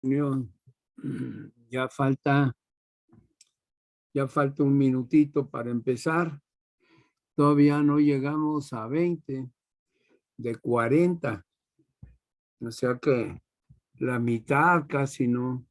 Yo, Ya falta, ya falta un minutito para empezar. Todavía no llegamos a 20 de 40. O sea que la mitad casi no.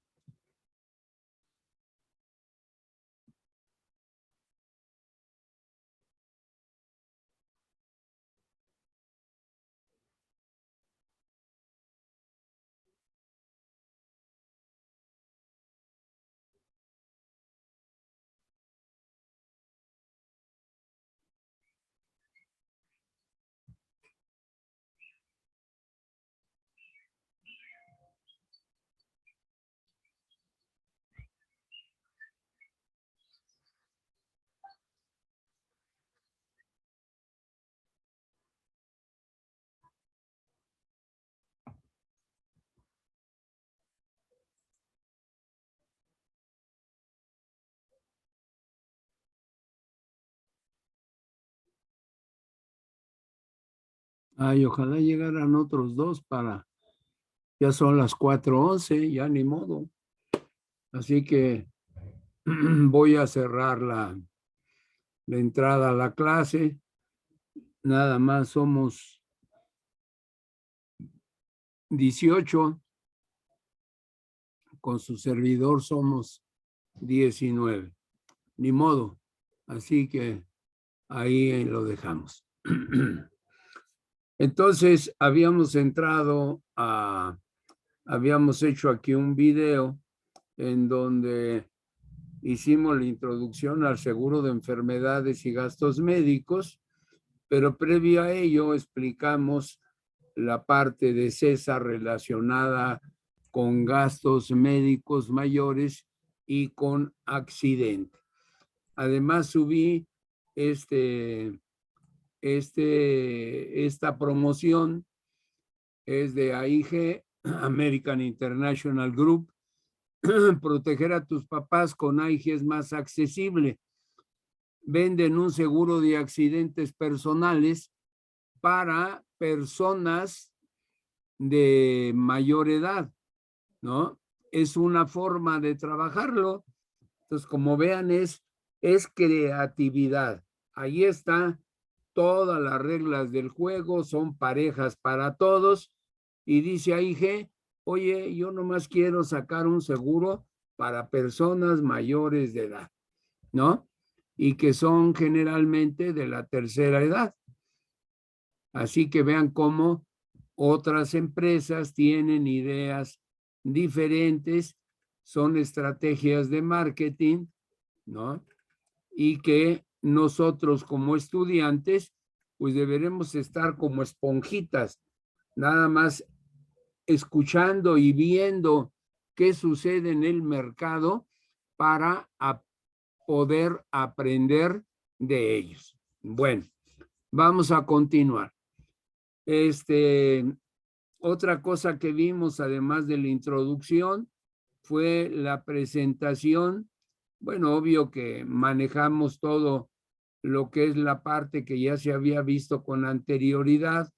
Ay, ojalá llegaran otros dos ya son las 4:11, ya ni modo. Así que voy a cerrar la entrada a la clase. Nada más somos 18, con su servidor somos 19. Ni modo. Así que ahí lo dejamos. Entonces, habíamos hecho aquí un video en donde hicimos la introducción al seguro de enfermedades y gastos médicos, pero previo a ello explicamos la parte de César relacionada con gastos médicos mayores y con accidente. Además, subí esta promoción es de AIG, American International Group. Proteger a tus papás con AIG es más accesible. Venden un seguro de accidentes personales para personas de mayor edad, ¿no? Es una forma de trabajarlo. Entonces, como vean, es creatividad. Ahí está todas las reglas del juego, son parejas para todos. Y dice AIG, oye, yo nomás quiero sacar un seguro para personas mayores de edad, ¿no? Y que son generalmente de la tercera edad. Así que vean cómo otras empresas tienen ideas diferentes, son estrategias de marketing, ¿no? Y que nosotros como estudiantes, pues deberemos estar como esponjitas, nada más escuchando y viendo qué sucede en el mercado para poder aprender de ellos. Bueno, vamos a continuar. Otra cosa que vimos, además de la introducción, fue la presentación. Bueno, obvio que manejamos todo lo que es la parte que ya se había visto con anterioridad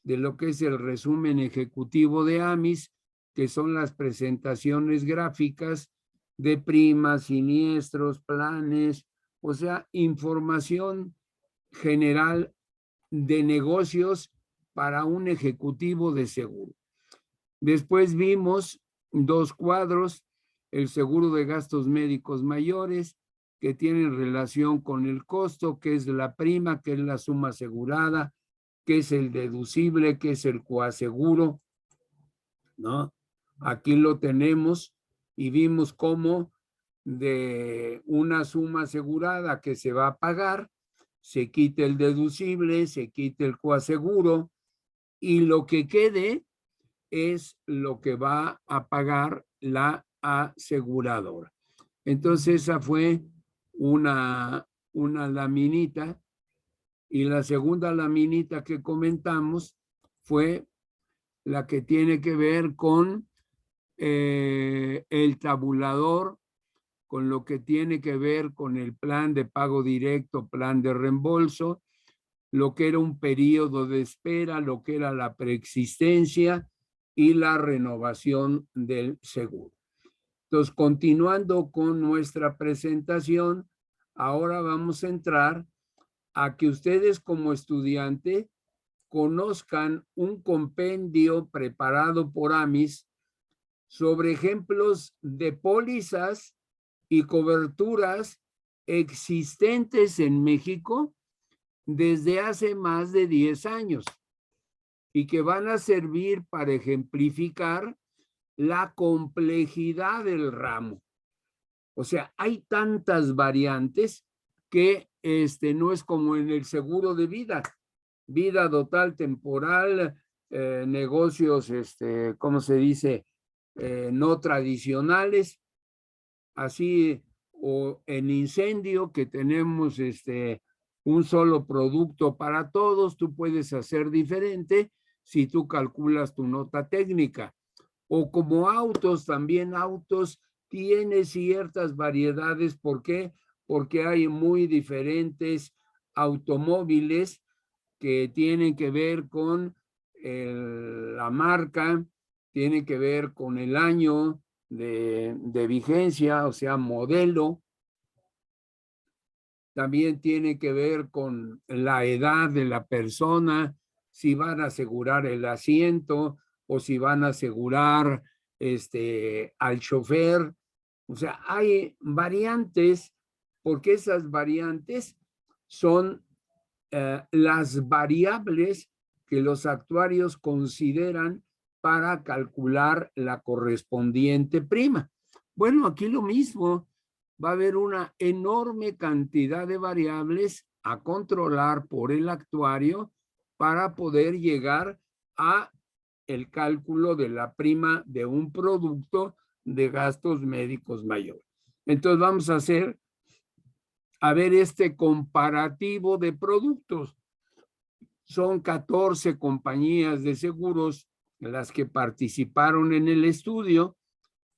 de lo que es el resumen ejecutivo de AMIS, que son las presentaciones gráficas de primas, siniestros, planes, o sea, información general de negocios para un ejecutivo de seguro. Después vimos dos cuadros, el seguro de gastos médicos mayores, que tienen relación con el costo, que es la prima, que es la suma asegurada, que es el deducible, que es el coaseguro, ¿no? Aquí lo tenemos y vimos cómo de una suma asegurada que se va a pagar, se quita el deducible, se quita el coaseguro y lo que quede es lo que va a pagar la aseguradora. Entonces esa fue una laminita y la segunda laminita que comentamos fue la que tiene que ver con el tabulador, con lo que tiene que ver con el plan de pago directo, plan de reembolso, lo que era un periodo de espera, lo que era la preexistencia y la renovación del seguro. Entonces, continuando con nuestra presentación, ahora vamos a entrar a que ustedes como estudiante conozcan un compendio preparado por AMIS sobre ejemplos de pólizas y coberturas existentes en México desde hace más de 10 años y que van a servir para ejemplificar la complejidad del ramo. O sea, hay tantas variantes que no es como en el seguro de vida, vida total, temporal, negocios, ¿cómo se dice? No tradicionales, así, o en incendio que tenemos un solo producto para todos, tú puedes hacer diferente si tú calculas tu nota técnica. O como autos, también autos tiene ciertas variedades. ¿Por qué? Porque hay muy diferentes automóviles que tienen que ver con la marca, tienen que ver con el año de vigencia, o sea, modelo. También tiene que ver con la edad de la persona, si van a asegurar el asiento o si van a asegurar al chofer. O sea, hay variantes, porque esas variantes son las variables que los actuarios consideran para calcular la correspondiente prima. Bueno, aquí lo mismo, va a haber una enorme cantidad de variables a controlar por el actuario para poder llegar a el cálculo de la prima de un producto de gastos médicos mayores. Entonces vamos a ver este comparativo de productos. Son 14 compañías de seguros las que participaron en el estudio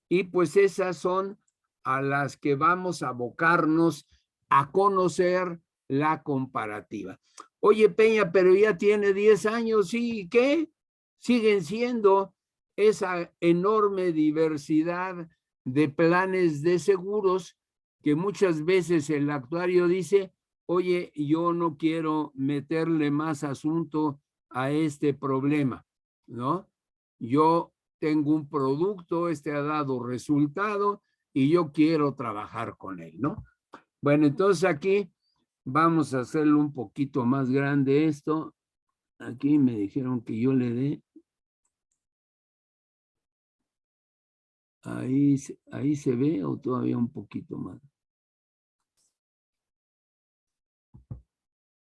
y pues esas son a las que vamos a abocarnos a conocer la comparativa. Oye, Peña, pero ya tiene 10 años, ¿sí? ¿Qué? Siguen siendo esa enorme diversidad de planes de seguros que muchas veces el actuario dice, oye, yo no quiero meterle más asunto a este problema, ¿no? Yo tengo un producto, ha dado resultado y yo quiero trabajar con él, ¿no? Bueno, entonces aquí vamos a hacerlo un poquito más grande esto. Aquí me dijeron que yo le dé. Ahí se ve o todavía un poquito más.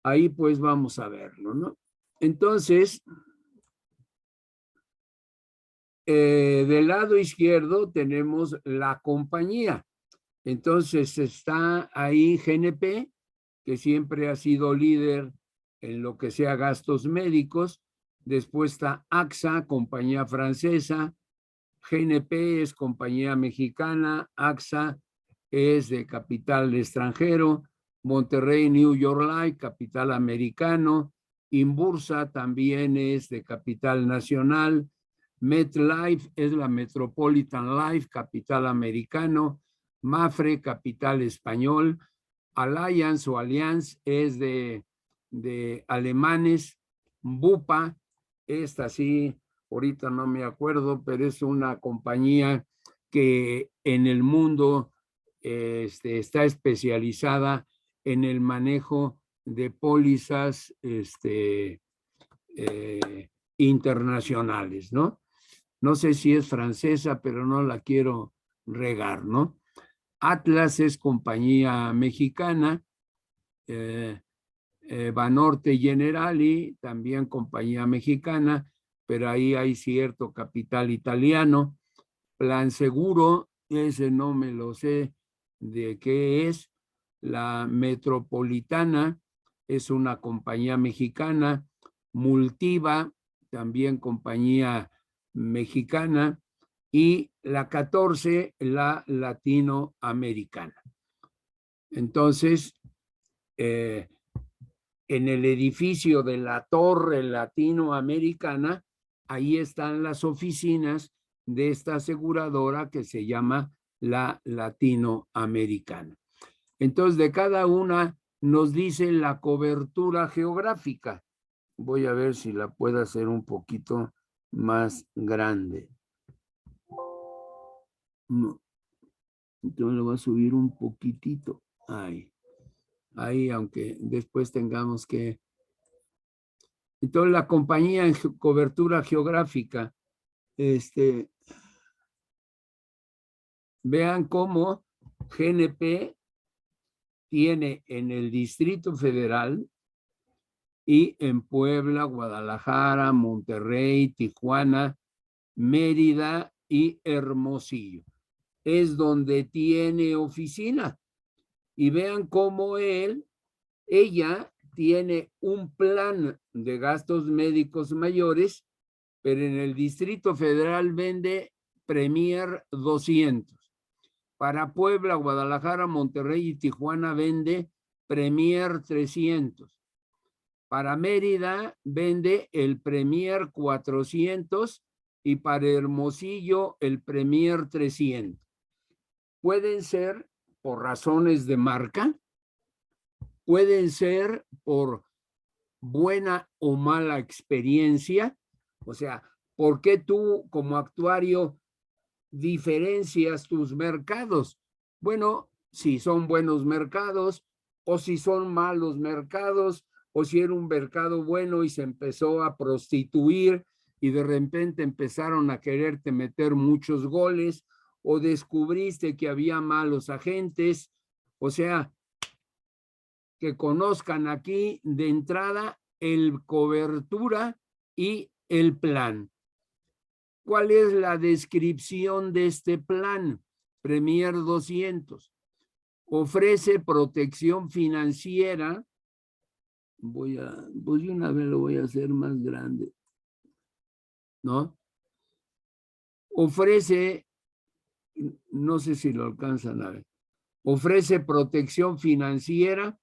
Ahí pues vamos a verlo, ¿no? Entonces, del lado izquierdo tenemos la compañía. Entonces está ahí GNP, que siempre ha sido líder en lo que sea gastos médicos. Después está AXA, compañía francesa. GNP es compañía mexicana. AXA es de capital extranjero. Monterrey New York Life, capital americano. Inbursa también es de capital nacional. MetLife es la Metropolitan Life, capital americano. Mafre, capital español. Allianz o Allianz es de alemanes. Bupa, esta sí, ahorita no me acuerdo, pero es una compañía que en el mundo está especializada en el manejo de pólizas internacionales, ¿no? No sé si es francesa, pero no la quiero regar, ¿no? Atlas es compañía mexicana, Banorte Generali, también compañía mexicana, pero ahí hay cierto capital italiano. Plan Seguro, ese no me lo sé de qué es. La Metropolitana es una compañía mexicana. Multiva, también compañía mexicana. Y la 14, la latinoamericana. Entonces, en el edificio de la Torre Latinoamericana ahí están las oficinas de esta aseguradora que se llama la Latinoamericana. Entonces, de cada una nos dice la cobertura geográfica. Voy a ver si la puedo hacer un poquito más grande. No. Entonces lo voy a subir un poquitito. Ahí, aunque después tengamos que... Entonces la compañía en cobertura geográfica, vean cómo GNP tiene en el Distrito Federal y en Puebla, Guadalajara, Monterrey, Tijuana, Mérida y Hermosillo. Es donde tiene oficina. Y vean cómo ella tiene un plan de gastos médicos mayores, pero en el Distrito Federal vende Premier 200. Para Puebla, Guadalajara, Monterrey y Tijuana vende Premier 300. Para Mérida vende el Premier 400 y para Hermosillo el Premier 300. Pueden ser por razones de marca, pueden ser por buena o mala experiencia. O sea, ¿por qué tú como actuario diferencias tus mercados? Bueno, si son buenos mercados o si son malos mercados, o si era un mercado bueno y se empezó a prostituir y de repente empezaron a quererte meter muchos goles, o descubriste que había malos agentes. O sea, que conozcan aquí de entrada el cobertura y el plan. ¿Cuál es la descripción de este plan? Premier 200. Ofrece protección financiera. Pues de una vez lo voy a hacer más grande, ¿no? Ofrece, no sé si lo alcanzan a ver, ofrece protección financiera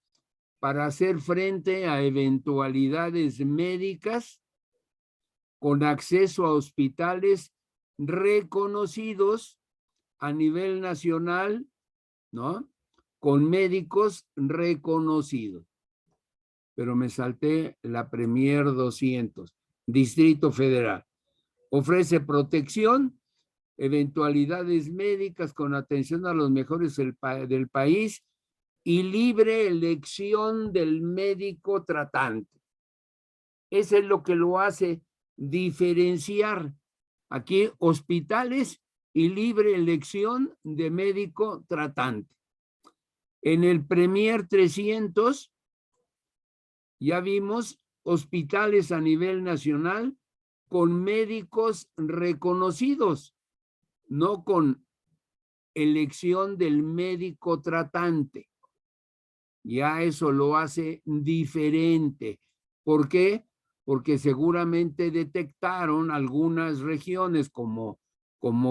para hacer frente a eventualidades médicas con acceso a hospitales reconocidos a nivel nacional, ¿no? Con médicos reconocidos. Pero me salté la Premier 200, Distrito Federal. Ofrece protección, eventualidades médicas con atención a los mejores del país y libre elección del médico tratante. Eso es lo que lo hace diferenciar. Aquí hospitales y libre elección de médico tratante. En el Premier 300 ya vimos hospitales a nivel nacional con médicos reconocidos, no con elección del médico tratante. Ya eso lo hace diferente. ¿Por qué? Porque seguramente detectaron algunas regiones como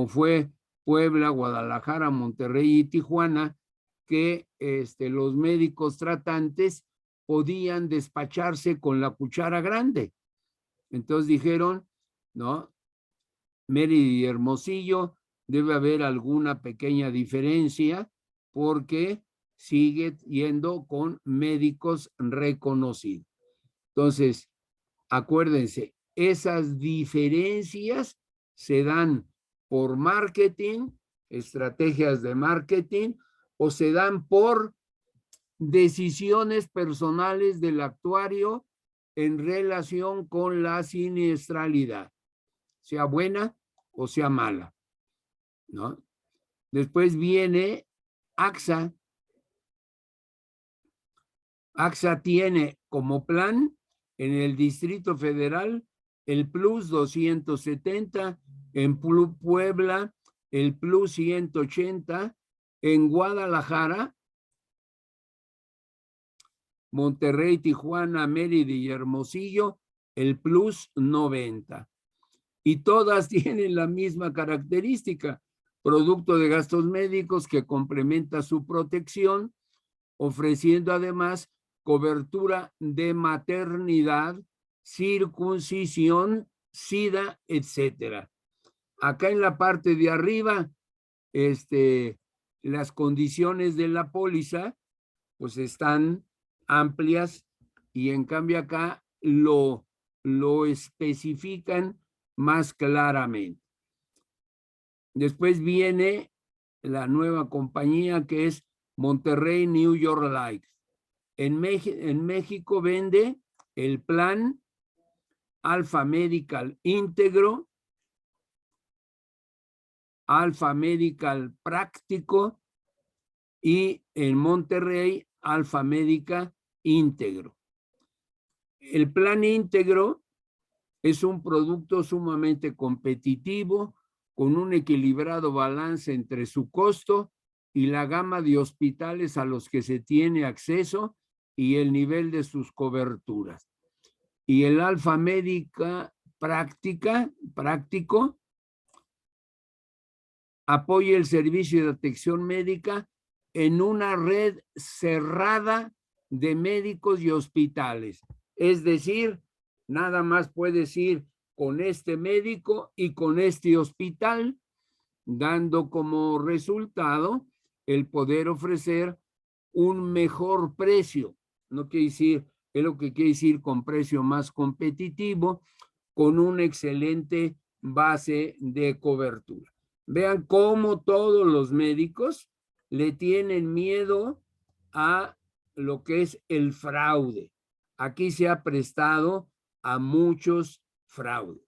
fue Puebla, Guadalajara, Monterrey y Tijuana, que los médicos tratantes podían despacharse con la cuchara grande. Entonces dijeron, ¿no? Mérida y Hermosillo debe haber alguna pequeña diferencia porque sigue yendo con médicos reconocidos. Entonces, acuérdense, esas diferencias se dan por marketing, estrategias de marketing, o se dan por decisiones personales del actuario en relación con la siniestralidad, sea buena o sea mala, ¿no? Después viene AXA. AXA tiene como plan en el Distrito Federal el Plus 270, en Puebla el Plus 180, en Guadalajara, Monterrey, Tijuana, Mérida y Hermosillo el Plus 90. Y todas tienen la misma característica: producto de gastos médicos que complementa su protección, ofreciendo además cobertura de maternidad, circuncisión, SIDA, etcétera. Acá en la parte de arriba, las condiciones de la póliza, pues están amplias y en cambio acá lo especifican más claramente. Después viene la nueva compañía que es Monterrey New York Life. En México vende el plan Alfa Medical íntegro, Alfa Medical práctico y en Monterrey Alfa Médica íntegro. El plan íntegro es un producto sumamente competitivo con un equilibrado balance entre su costo y la gama de hospitales a los que se tiene acceso y el nivel de sus coberturas. Y el Alfa Médica práctico apoya el servicio de atención médica en una red cerrada de médicos y hospitales. Es decir, nada más puedes ir con este médico y con este hospital, dando como resultado el poder ofrecer un mejor precio. No quiere decir, es lo que quiere decir con precio más competitivo, con una excelente base de cobertura. Vean cómo todos los médicos le tienen miedo a lo que es el fraude. Aquí se ha prestado a muchos fraudes.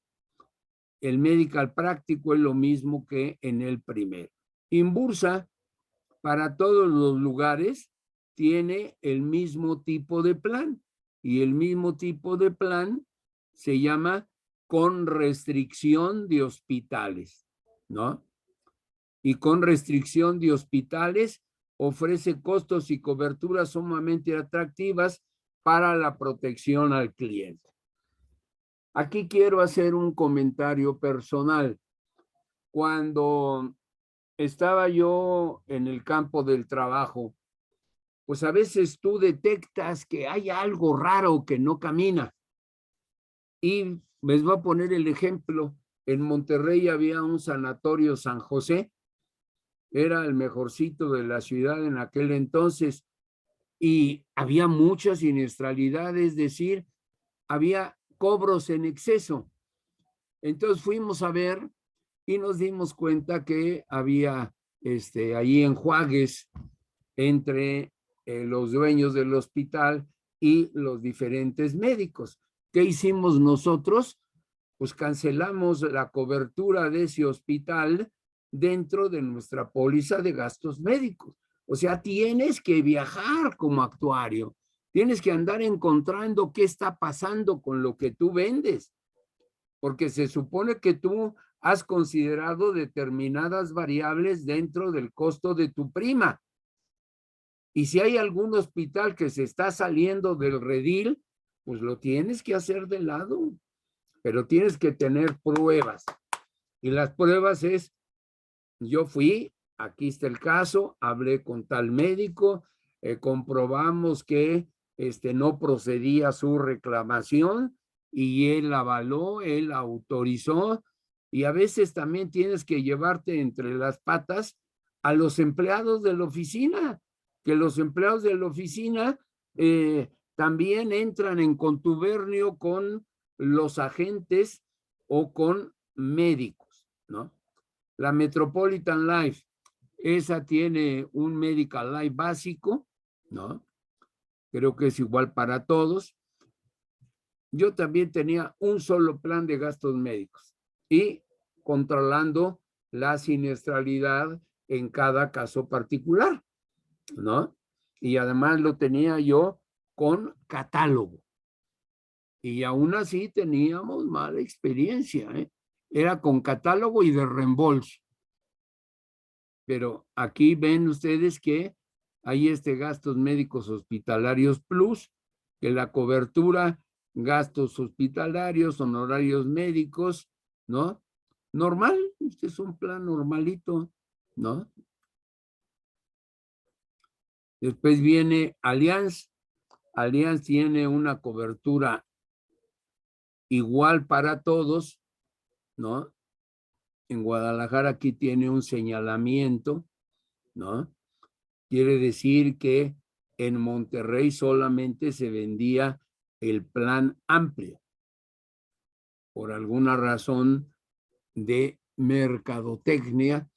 El medical práctico es lo mismo que en el primero. Inbursa, para todos los lugares, tiene el mismo tipo de plan. Y el mismo tipo de plan se llama con restricción de hospitales, ¿no? Y con restricción de hospitales ofrece costos y coberturas sumamente atractivas para la protección al cliente. Aquí quiero hacer un comentario personal. Cuando estaba yo en el campo del trabajo, pues a veces tú detectas que hay algo raro que no camina. Y les voy a poner el ejemplo. En Monterrey había un sanatorio San José, era el mejorcito de la ciudad en aquel entonces, y había mucha siniestralidad, es decir, había cobros en exceso. Entonces fuimos a ver y nos dimos cuenta que había ahí enjuagues entre los dueños del hospital y los diferentes médicos. ¿Qué hicimos nosotros? Pues cancelamos la cobertura de ese hospital dentro de nuestra póliza de gastos médicos. O sea, tienes que viajar como actuario, tienes que andar encontrando qué está pasando con lo que tú vendes, porque se supone que tú has considerado determinadas variables dentro del costo de tu prima. Y si hay algún hospital que se está saliendo del redil, pues lo tienes que hacer de lado, pero tienes que tener pruebas. Y las pruebas es, yo fui, aquí está el caso, hablé con tal médico, comprobamos que no procedía su reclamación y él avaló, él autorizó, y a veces también tienes que llevarte entre las patas a los empleados de la oficina, que los empleados de la oficina también entran en contubernio con los agentes o con médicos, ¿no? La Metropolitan Life, esa tiene un Medical Life básico, ¿no? Creo que es igual para todos. Yo también tenía un solo plan de gastos médicos y controlando la siniestralidad en cada caso particular, ¿no? Y además lo tenía yo con catálogo. Y aún así teníamos mala experiencia, ¿eh? Era con catálogo y de reembolso. Pero aquí ven ustedes que hay gastos médicos hospitalarios plus, que la cobertura, gastos hospitalarios, honorarios médicos, ¿no? Normal, este es un plan normalito, ¿no? Después viene Allianz. Allianz tiene una cobertura igual para todos, ¿no? En Guadalajara aquí tiene un señalamiento, ¿no? Quiere decir que en Monterrey solamente se vendía el plan amplio por alguna razón de mercadotecnia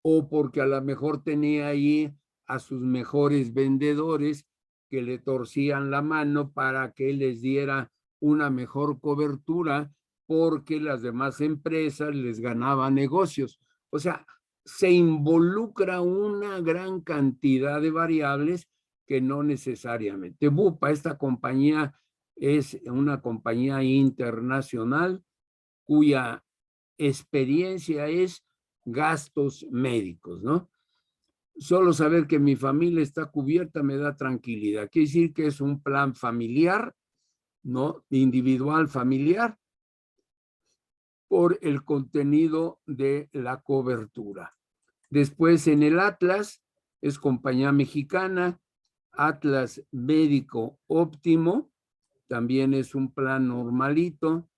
o porque a lo mejor tenía ahí a sus mejores vendedores que le torcían la mano para que les diera una mejor cobertura porque las demás empresas les ganaban negocios. O sea, se involucra una gran cantidad de variables que no necesariamente. Bupa, esta compañía es una compañía internacional cuya experiencia es gastos médicos, ¿no? Solo saber que mi familia está cubierta me da tranquilidad. Quiere decir que es un plan familiar, ¿no? Individual familiar por el contenido de la cobertura. Después en el Atlas es compañía mexicana, Atlas Médico Óptimo, también es un plan normalito,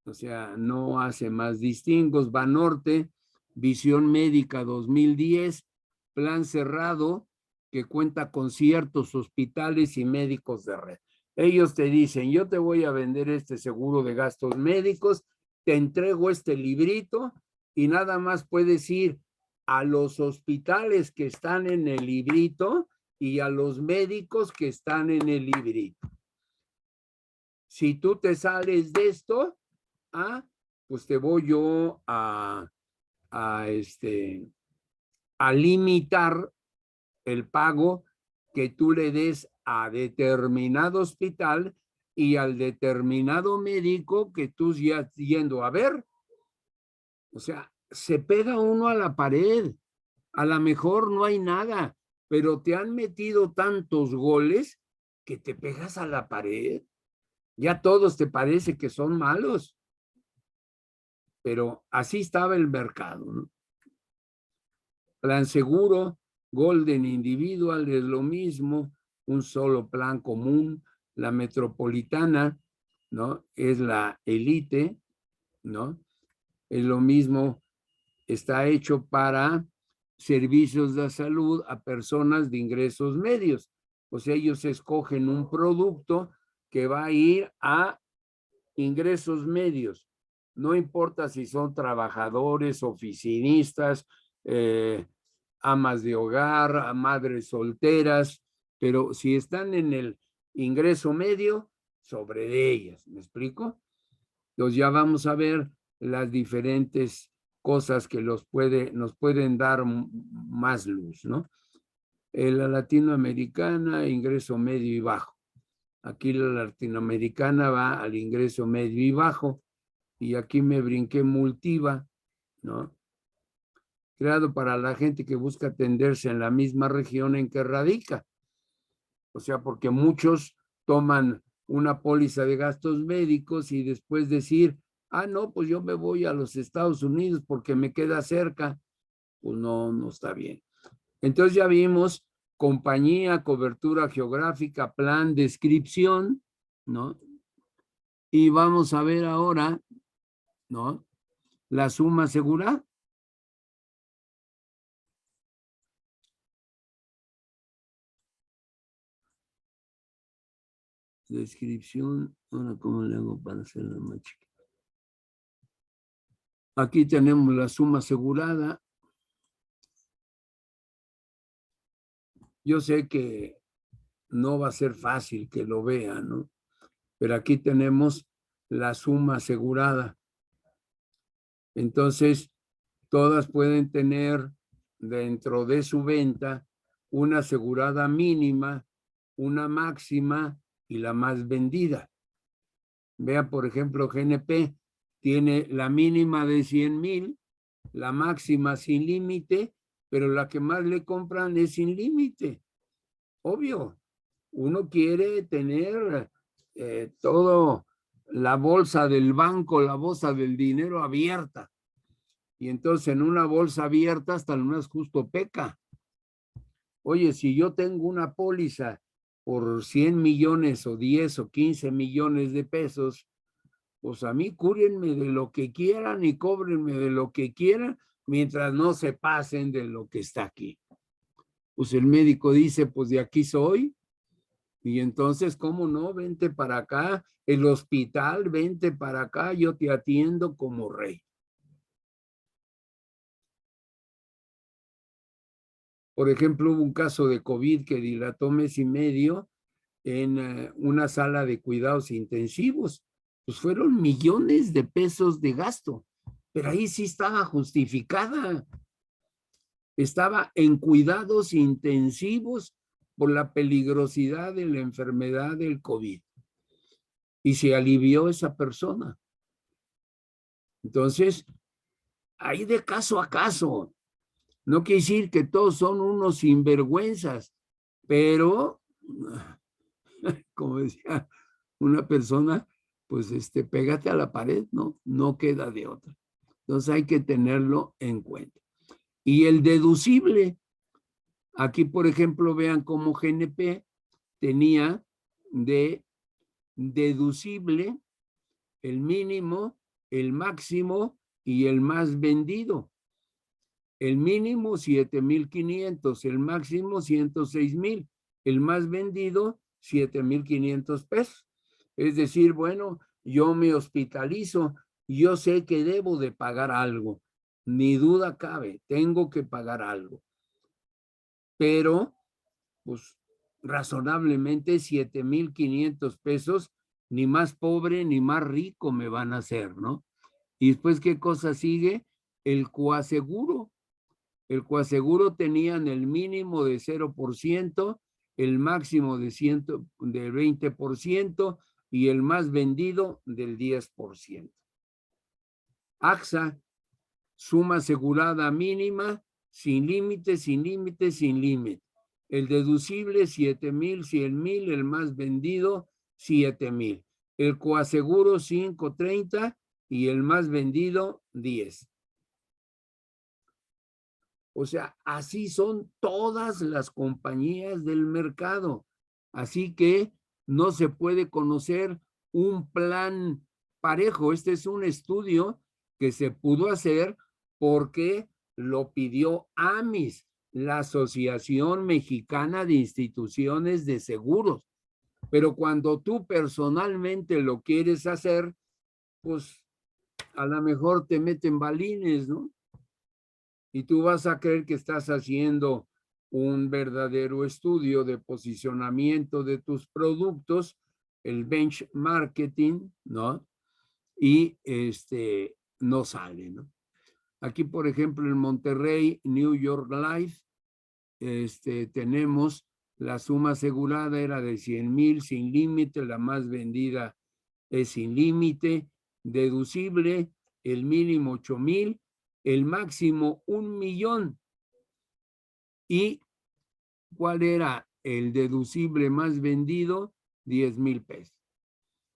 o sea, no hace más distingos. Banorte, Visión Médica 2010, plan cerrado que cuenta con ciertos hospitales y médicos de red. Ellos te dicen, yo te voy a vender este seguro de gastos médicos, te entrego este librito y nada más puedes ir a los hospitales que están en el librito y a los médicos que están en el librito. Si tú te sales de esto, pues te voy yo a limitar el pago que tú le des a determinado hospital y al determinado médico que tú ya yendo a ver. O sea, se pega uno a la pared. A lo mejor no hay nada, pero te han metido tantos goles que te pegas a la pared. Ya todos te parece que son malos. Pero así estaba el mercado, ¿no? Plan seguro, Golden Individual es lo mismo, un solo plan común. La metropolitana, ¿no? Es la elite, ¿no? Es lo mismo, está hecho para servicios de salud a personas de ingresos medios. O sea, ellos escogen un producto que va a ir a ingresos medios. No importa si son trabajadores, oficinistas, amas de hogar, madres solteras, pero si están en el ingreso medio, sobre de ellas, ¿me explico? Entonces ya vamos a ver las diferentes cosas que nos pueden dar más luz, ¿no? La latinoamericana, ingreso medio y bajo. Aquí la latinoamericana va al ingreso medio y bajo, y aquí me brinqué Multiva, ¿no? Creado para la gente que busca atenderse en la misma región en que radica. O sea, porque muchos toman una póliza de gastos médicos y después decir, no, pues yo me voy a los Estados Unidos porque me queda cerca. Pues no, no está bien. Entonces ya vimos compañía, cobertura geográfica, plan, descripción, ¿no? Y vamos a ver ahora, ¿no? La suma asegurada. Descripción, ahora cómo le hago para hacerla más chiquita. Aquí tenemos la suma asegurada. Yo sé que no va a ser fácil que lo vean, ¿no? Pero aquí tenemos la suma asegurada. Entonces, todas pueden tener dentro de su venta una asegurada mínima, una máxima y la más vendida. Vea, por ejemplo, GNP tiene la mínima de 100,000, la máxima sin límite, pero la que más le compran es sin límite. Obvio, uno quiere tener todo la bolsa del banco, la bolsa del dinero abierta. Y entonces en una bolsa abierta hasta lo más justo peca. Oye, si yo tengo una póliza por 100 millones o 10 o 15 millones de pesos, pues a mí cúrenme de lo que quieran y cóbrenme de lo que quieran, mientras no se pasen de lo que está aquí. Pues el médico dice, pues de aquí soy, y entonces, ¿cómo no? Vente para acá, el hospital, vente para acá, yo te atiendo como rey. Por ejemplo, hubo un caso de COVID que dilató mes y medio en una sala de cuidados intensivos. Pues fueron millones de pesos de gasto, pero ahí sí estaba justificada. Estaba en cuidados intensivos por la peligrosidad de la enfermedad del COVID. Y se alivió esa persona. Entonces, hay de caso a caso. No quiere decir que todos son unos sinvergüenzas, pero, como decía una persona, pues pégate a la pared, ¿no? No queda de otra. Entonces hay que tenerlo en cuenta. Y el deducible, aquí por ejemplo, vean cómo GNP tenía de deducible el mínimo, el máximo y el más vendido. El mínimo 7,500, el máximo 106,000, el más vendido 7,500 pesos. Es decir, bueno, yo me hospitalizo, yo sé que debo de pagar algo, ni duda cabe, tengo que pagar algo. Pero, pues, razonablemente 7,500 pesos, ni más pobre ni más rico me van a hacer, ¿no? Y después, ¿qué cosa sigue? El coaseguro. El coaseguro tenían el mínimo de 0%, el máximo de 20% y el más vendido del 10%. AXA, suma asegurada mínima, sin límite, sin límite, sin límite. El deducible 7,000, 100,000, el más vendido 7,000. El coaseguro 530 y el más vendido 10. O sea, así son todas las compañías del mercado. Así que no se puede conocer un plan parejo. Este es un estudio que se pudo hacer porque lo pidió AMIS, la Asociación Mexicana de Instituciones de Seguros. Pero cuando tú personalmente lo quieres hacer, pues a lo mejor te meten balines, ¿no? Y tú vas a creer que estás haciendo un verdadero estudio de posicionamiento de tus productos, el benchmarking, ¿no? Y no sale, ¿no? Aquí, por ejemplo, en Monterrey, New York Life, tenemos la suma asegurada era de 100,000 sin límite, la más vendida es sin límite, deducible, el mínimo 8,000, el máximo 1,000,000. ¿Y cuál era el deducible más vendido? 10,000 pesos.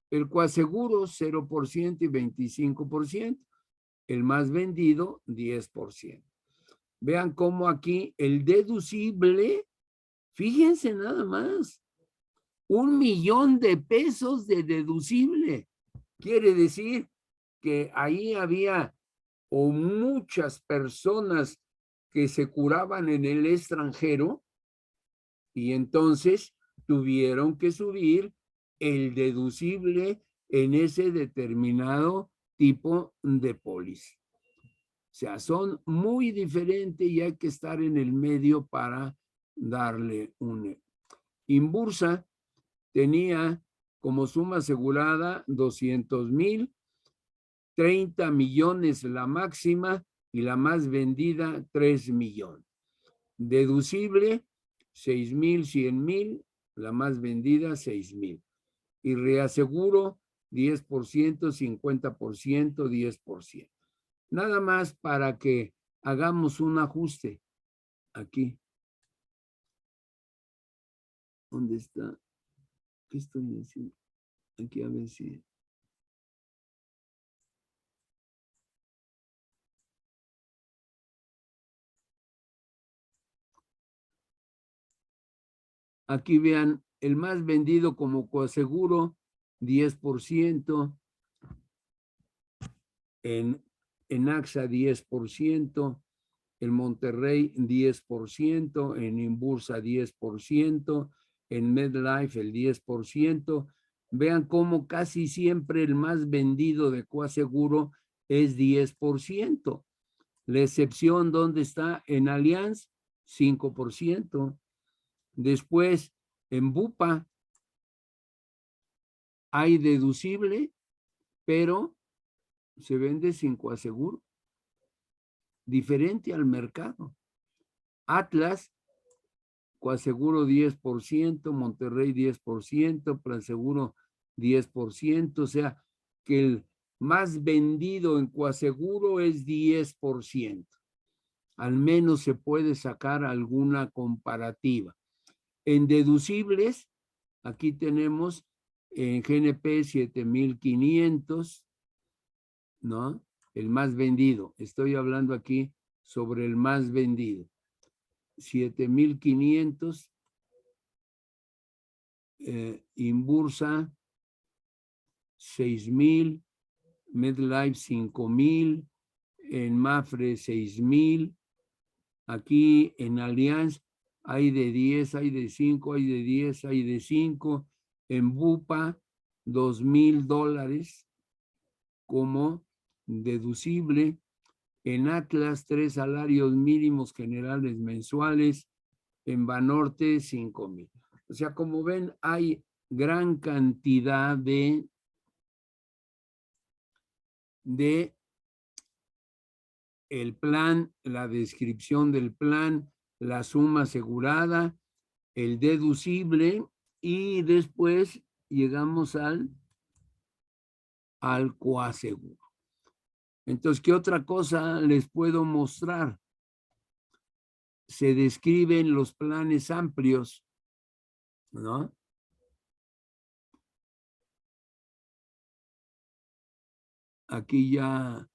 El coaseguro 0% y 25%. El más vendido 10%. Vean cómo aquí el deducible, fíjense nada más, 1,000,000 de pesos de deducible. Quiere decir que ahí había o muchas personas que se curaban en el extranjero y entonces tuvieron que subir el deducible en ese determinado tipo de póliza. O sea, son muy diferentes y hay que estar en el medio para darle un... Inbursa tenía como suma asegurada 200,000, 30 millones la máxima y la más vendida 3 millones. Deducible 6,000, 100,000, la más vendida 6,000. Y reaseguro 10%, 50%, 10%. Nada más para que hagamos un ajuste aquí. ¿Dónde está? ¿Qué estoy haciendo? Aquí a ver si... Aquí vean, el más vendido como coaseguro, 10%, en AXA 10%, en Monterrey 10%, en Inbursa 10%, en MedLife el 10%. Vean cómo casi siempre el más vendido de Coaseguro es 10%. La excepción, ¿dónde está? En Allianz, 5%. Después, en Bupa hay deducible, pero se vende sin coaseguro, diferente al mercado. Atlas, coaseguro 10%, Monterrey 10%, Planseguro 10%, o sea que el más vendido en coaseguro es 10%. Al menos se puede sacar alguna comparativa. En deducibles, aquí tenemos en GNP 7,500, ¿no? El más vendido. Estoy hablando aquí sobre el más vendido. 7,500. Inbursa 6,000. MedLife 5,000. En Mafre 6,000. Aquí en Allianz hay de 10, hay de 5, hay de 10, hay de 5. En Bupa, $2,000 como deducible. En Atlas, 3 salarios mínimos generales mensuales. En Banorte, 5,000. O sea, como ven, hay gran cantidad de el plan, la descripción del plan, la suma asegurada, el deducible y después llegamos al coaseguro. Entonces, ¿qué otra cosa les puedo mostrar? Se describen los planes amplios, ¿no? Aquí ya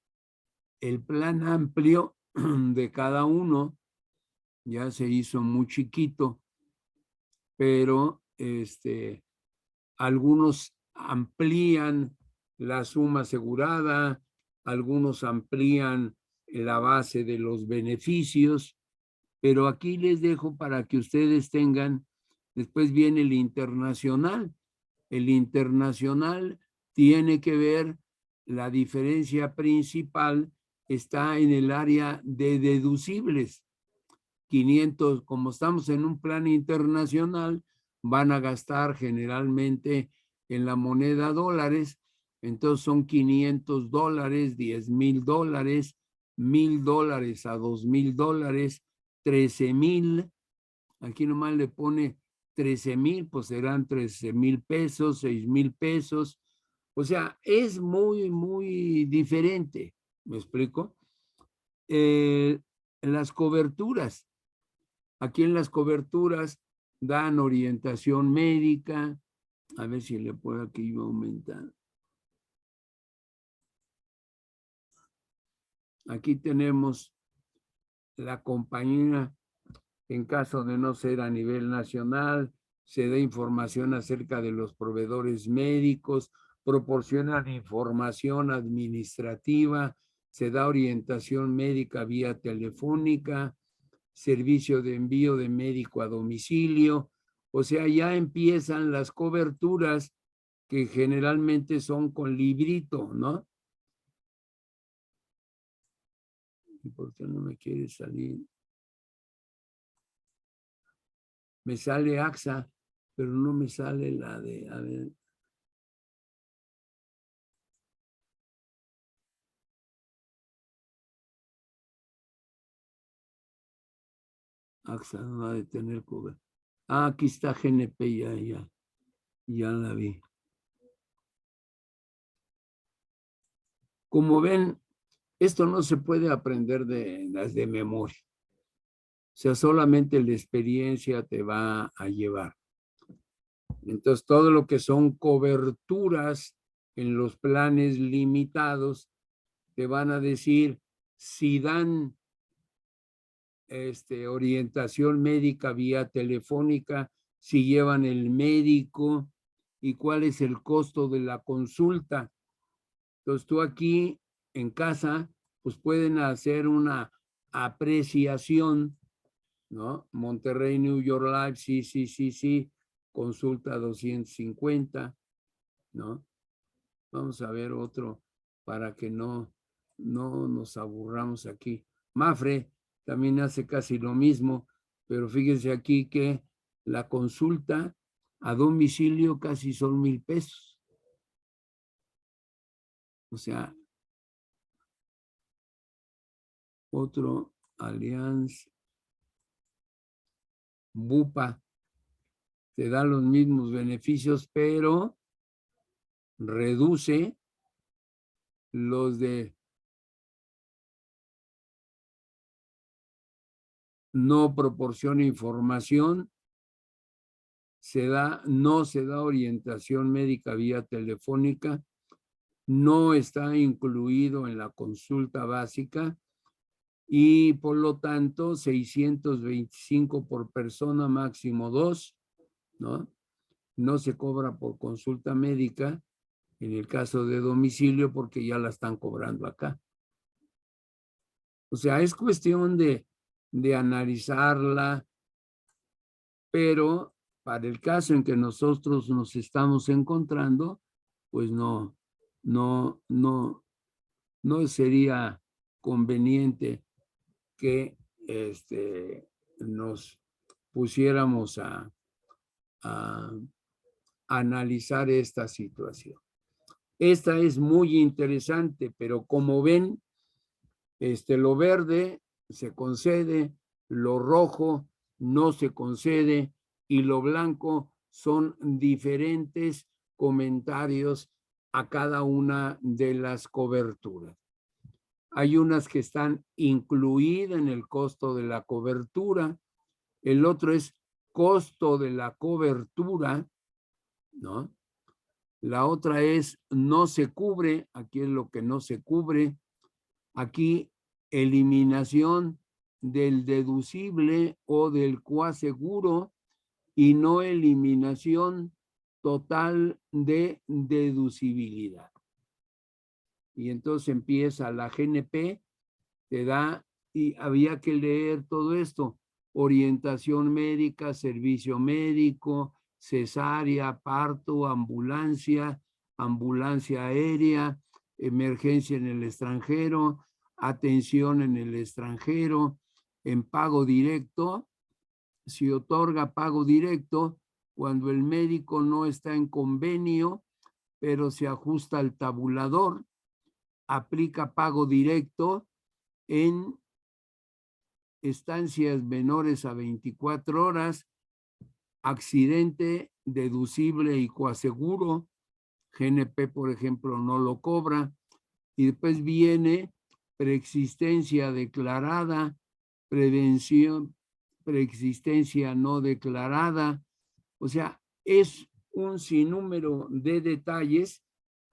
el plan amplio de cada uno ya se hizo muy chiquito, pero algunos amplían la suma asegurada, algunos amplían la base de los beneficios, pero aquí les dejo para que ustedes tengan, después viene el internacional. El internacional tiene que ver, la diferencia principal está en el área de deducibles. 500, como estamos en un plan internacional, van a gastar generalmente en la moneda dólares, entonces son $500, $10,000, $1,000 a $2,000, 13,000. Aquí nomás le pone 13,000, pues serán 13,000 pesos, 6,000 pesos. O sea, es muy, muy diferente. ¿Me explico? Las coberturas. Aquí en las coberturas dan orientación médica. A ver si le puedo aquí aumentar. Aquí tenemos la compañía, en caso de no ser a nivel nacional, se da información acerca de los proveedores médicos, proporcionan información administrativa, se da orientación médica vía telefónica, servicio de envío de médico a domicilio. O sea, ya empiezan las coberturas que generalmente son con librito, ¿no? ¿Y por qué no me quiere salir? Me sale AXA, pero no me sale la de, a ver. AXA no va a tener cobertura. Ah, aquí está GNP, ya la vi. Como ven, esto no se puede aprender de memoria. O sea, solamente la experiencia te va a llevar. Entonces, todo lo que son coberturas en los planes limitados, te van a decir si dan orientación médica vía telefónica, si llevan el médico y cuál es el costo de la consulta. Entonces, tú aquí en casa, pues pueden hacer una apreciación, ¿no? Monterrey, New York Live, sí, consulta 250, ¿no? Vamos a ver otro para que no nos aburramos aquí. Mafre también hace casi lo mismo, pero fíjense aquí que la consulta a domicilio casi son 1,000 pesos. O sea, otro Allianz Bupa te da los mismos beneficios, pero reduce los de no proporciona información, no se da orientación médica vía telefónica, no está incluido en la consulta básica y por lo tanto 625 por persona, máximo 2, ¿no? No se cobra por consulta médica en el caso de domicilio porque ya la están cobrando acá. O sea, es cuestión de analizarla, pero para el caso en que nosotros nos estamos encontrando, pues no sería conveniente que nos pusiéramos a analizar esta situación. Esta es muy interesante, pero como ven, lo verde se concede, lo rojo no se concede y lo blanco son diferentes comentarios a cada una de las coberturas. Hay unas que están incluidas en el costo de la cobertura, el otro es costo de la cobertura, ¿no? La otra es no se cubre, aquí es lo que no se cubre, aquí eliminación del deducible o del coaseguro y no eliminación total de deducibilidad. Y entonces empieza la GNP, te da, y había que leer todo esto, orientación médica, servicio médico, cesárea, parto, ambulancia, ambulancia aérea, emergencia en el extranjero, atención en el extranjero, en pago directo, se otorga pago directo cuando el médico no está en convenio, pero se ajusta al tabulador, aplica pago directo en estancias menores a 24 horas, accidente deducible y coaseguro, GNP, por ejemplo, no lo cobra, y después viene preexistencia declarada, prevención, preexistencia no declarada, o sea, es un sinnúmero de detalles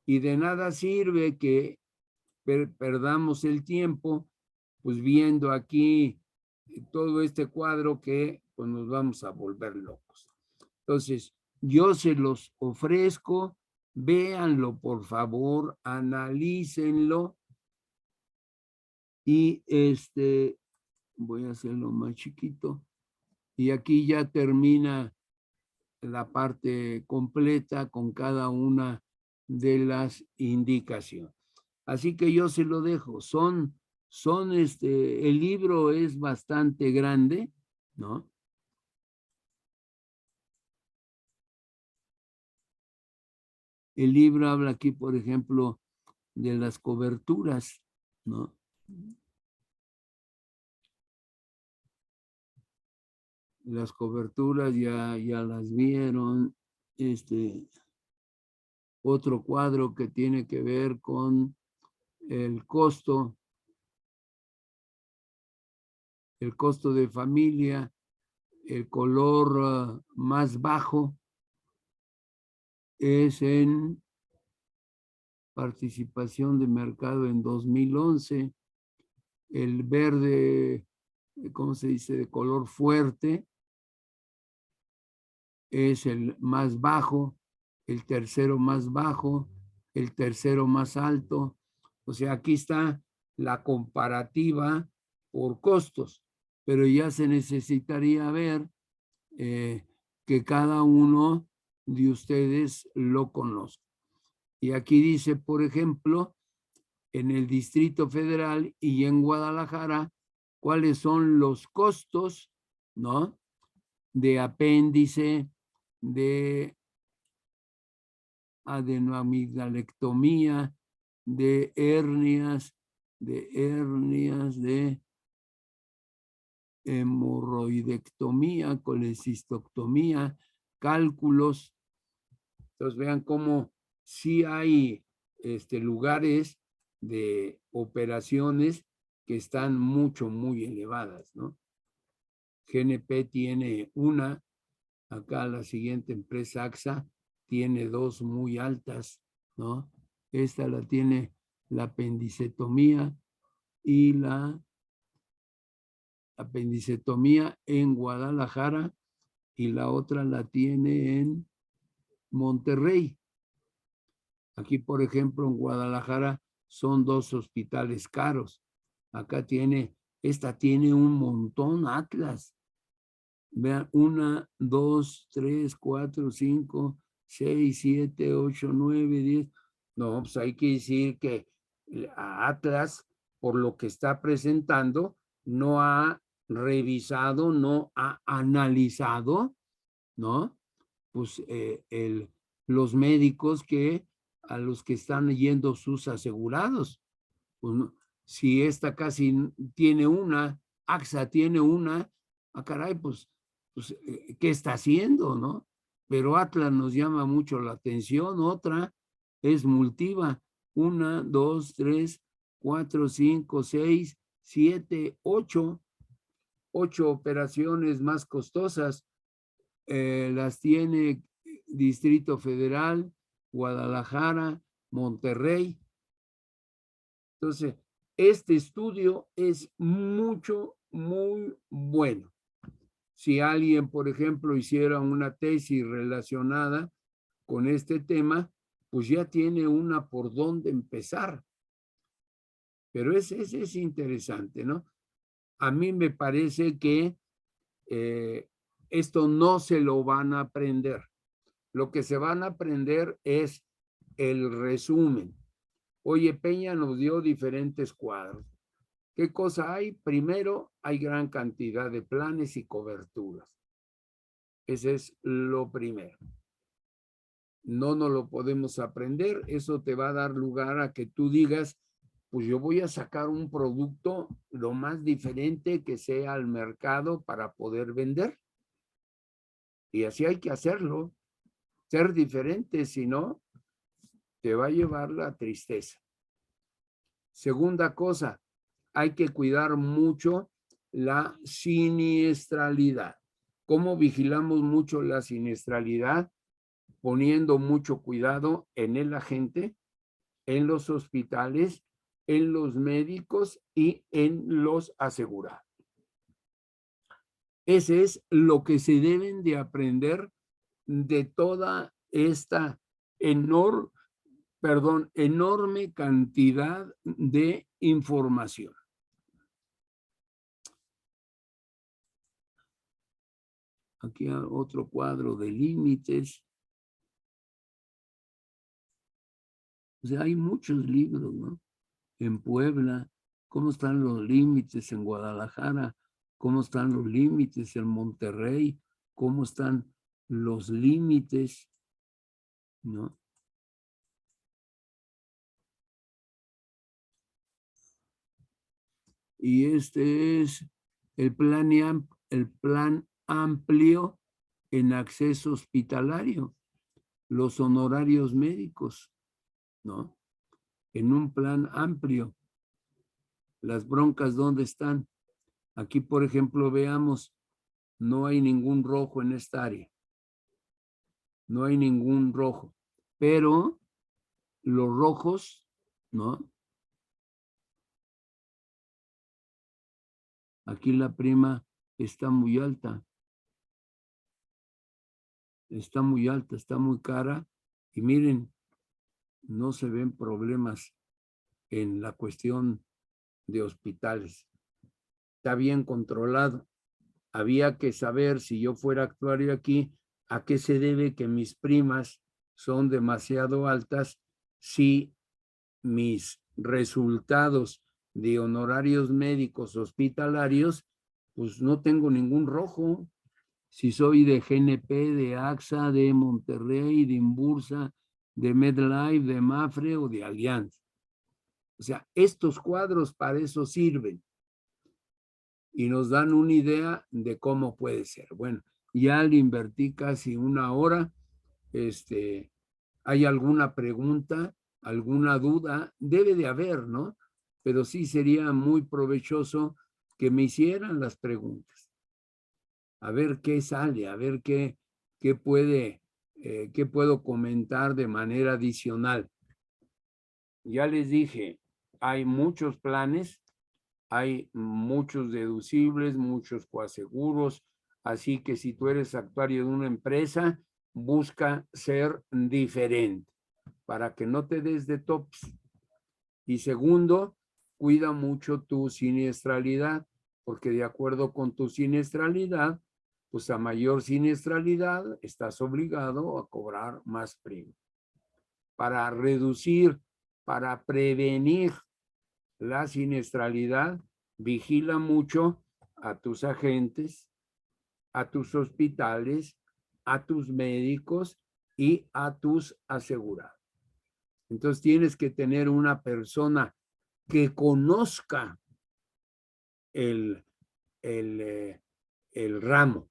y de nada sirve que perdamos el tiempo, pues viendo aquí todo este cuadro que pues nos vamos a volver locos. Entonces, yo se los ofrezco, véanlo por favor, analícenlo y voy a hacerlo más chiquito y aquí ya termina la parte completa con cada una de las indicaciones. Así que yo se lo dejo, el libro es bastante grande, ¿no? El libro habla aquí, por ejemplo, de las coberturas, ¿no? Las coberturas ya las vieron. Otro cuadro que tiene que ver con el costo de familia, el color más bajo es en participación de mercado en 2011, el verde, ¿cómo se dice?, de color fuerte, es el más bajo, el tercero más bajo, el tercero más alto, O sea, aquí está la comparativa por costos, pero ya se necesitaría ver que cada uno de ustedes lo conozca. Y aquí dice, por ejemplo, en el Distrito Federal y en Guadalajara, cuáles son los costos, ¿no? De apéndice, de adenoamigdalectomía, de hernias, de hemorroidectomía, colecistoctomía, cálculos. Entonces vean cómo sí hay lugares de operaciones que están muy elevadas, ¿no? GNP tiene una, acá la siguiente empresa AXA tiene dos muy altas, ¿no? Esta la tiene la apendicectomía y la apendicectomía en Guadalajara y la otra la tiene en Monterrey. Aquí, por ejemplo, en Guadalajara son dos hospitales caros. Acá esta tiene un montón, Atlas. Vean, 1, 2, 3, 4, 5, 6, 7, 8, 9, 10. No, pues hay que decir que Atlas, por lo que está presentando, no ha revisado, no ha analizado, ¿no? Pues los médicos a los que están yendo sus asegurados. Pues, no, si esta casi tiene una, AXA tiene una, caray, pues ¿qué está haciendo, no? Pero Atlas nos llama mucho la atención. Otra es Multiva, 1, 2, 3, 4, 5, 6, 7, 8 operaciones más costosas. Las tiene Distrito Federal, Guadalajara, Monterrey. Entonces, este estudio es muy bueno. Si alguien, por ejemplo, hiciera una tesis relacionada con este tema, pues ya tiene una por dónde empezar. Pero ese es interesante, ¿no? A mí me parece que esto no se lo van a aprender. Lo que se van a aprender es el resumen. Oye, Peña nos dio diferentes cuadros. ¿Qué cosa hay? Primero, hay gran cantidad de planes y coberturas. Ese es lo primero. No nos lo podemos aprender. Eso te va a dar lugar a que tú digas, pues yo voy a sacar un producto lo más diferente que sea al mercado para poder vender. Y así hay que hacerlo. Ser diferente, si no, te va a llevar la tristeza. Segunda cosa, hay que cuidar mucho la siniestralidad. ¿Cómo vigilamos mucho la siniestralidad? Poniendo mucho cuidado en el agente, en los hospitales, en los médicos y en los asegurados. Ese es lo que se deben de aprender de toda esta enorme cantidad de información. Aquí hay otro cuadro de límites. O sea, hay muchos libros, ¿no? En Puebla, cómo están los límites en Guadalajara, cómo están los límites en Monterrey, cómo están los límites, ¿no? Y este es el plan amplio en acceso hospitalario, los honorarios médicos, ¿no? En un plan amplio. Las broncas, ¿dónde están? Aquí, por ejemplo, veamos, no hay ningún rojo en esta área. No hay ningún rojo. Pero los rojos, ¿no? Aquí la prima está muy alta. Está muy alta, está muy cara. Y miren, no se ven problemas en la cuestión de hospitales. Está bien controlado. Había que saber, si yo fuera actuario aquí, a qué se debe que mis primas son demasiado altas si mis resultados de honorarios médicos hospitalarios, pues no tengo ningún rojo. Si soy de GNP, de AXA, de Monterrey, de Imbursa, de MedLife, de Mafre o de Allianz. O sea, estos cuadros para eso sirven y nos dan una idea de cómo puede ser. Bueno, ya le invertí casi una hora. ¿Hay alguna pregunta, alguna duda? Debe de haber, ¿no? Pero sí sería muy provechoso que me hicieran las preguntas. A ver qué sale, a ver qué puedo comentar de manera adicional. Ya les dije, hay muchos planes, hay muchos deducibles, muchos coaseguros, así que si tú eres actuario de una empresa, busca ser diferente para que no te des de tops. Y segundo, cuida mucho tu siniestralidad, porque de acuerdo con tu siniestralidad, pues a mayor siniestralidad estás obligado a cobrar más prima. Para reducir, para prevenir la siniestralidad, vigila mucho a tus agentes, a tus hospitales, a tus médicos y a tus asegurados. Entonces tienes que tener una persona que conozca el ramo.